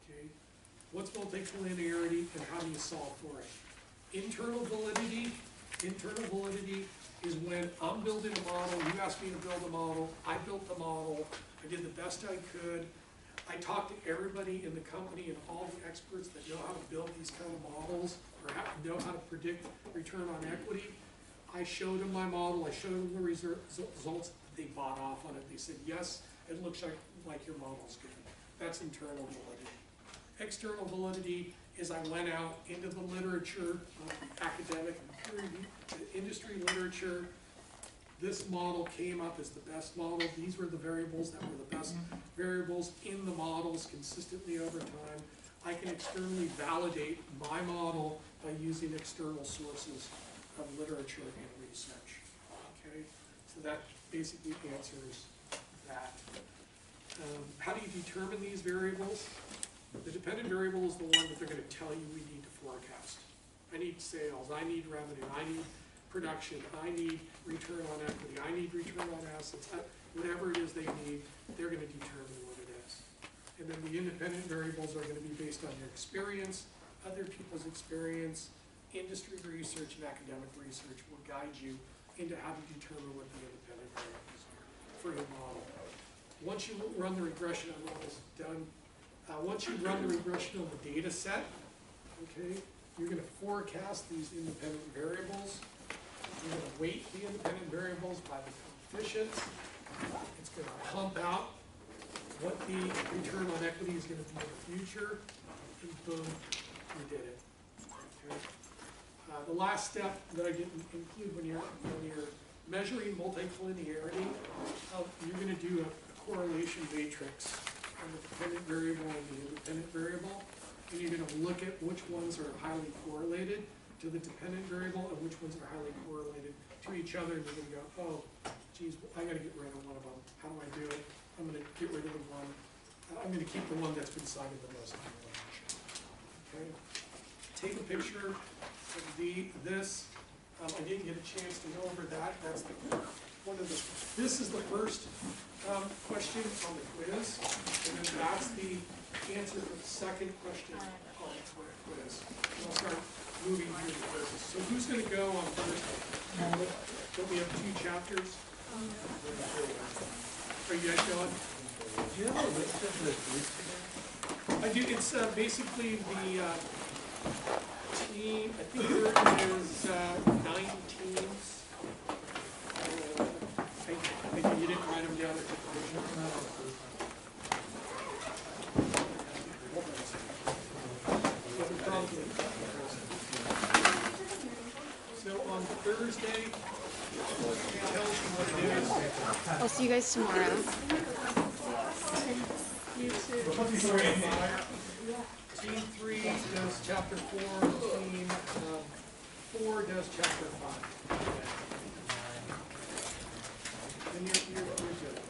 Okay? What's multicollinearity and how do you solve for it? Internal validity is when I'm building a model, you asked me to build a model, I built the model, I did the best I could, I talked to everybody in the company and all the experts that know how to build these kind of models or know how to predict return on equity. I showed them my model, I showed them the results, they bought off on it, they said, yes, it looks like your model's good. That's internal validity. External validity is I went out into the literature, academic and peer-reviewed industry literature. This model came up as the best model. These were the variables that were the best variables in the models consistently over time. I can externally validate my model by using external sources of literature and research. Okay, so that basically answers that. How do you determine these variables? The dependent variable is the one that they're going to tell you we need to forecast. I need sales, I need revenue, I need production, I need return on equity, I need return on assets, whatever it is they need, they're going to determine what it is. And then the independent variables are going to be based on your experience, other people's experience, industry research and academic research will guide you into how to determine what the independent variables are for your model. Once you run the regression, I'm almost done. Once you run the regression of the data set, okay, you're going to forecast these independent variables. You're going to weight the independent variables by the coefficients. It's going to pump out what the return on equity is going to be in the future, and boom, you did it. Okay. The last step that I didn't include when you're measuring multicollinearity, you're going to do a correlation matrix on the dependent variable and the independent variable, and you're going to look at which ones are highly correlated to the dependent variable and which ones are highly correlated to each other, and you're going to go, oh, geez, I got to get rid of one of them. How do I do it? I'm going to get rid of the one. I'm going to keep the one that's been cited the most in the literature. Okay. Take a picture of this. I didn't get a chance to go over that. That's one of the. This is the first question on the quiz, and then that's the answer for the second question on the quiz. And I'll start moving through the courses. So who's gonna go on Thursday? Don't we have 2 chapters? Are you guys going? Do you have a list of the groups again? I do, it's basically the team, I think there is 9 teams. You didn't write them down at the So on Thursday, it tells you what it is. I'll see you guys tomorrow. Team 3 does chapter 4, team 4 does chapter 5. And you're good.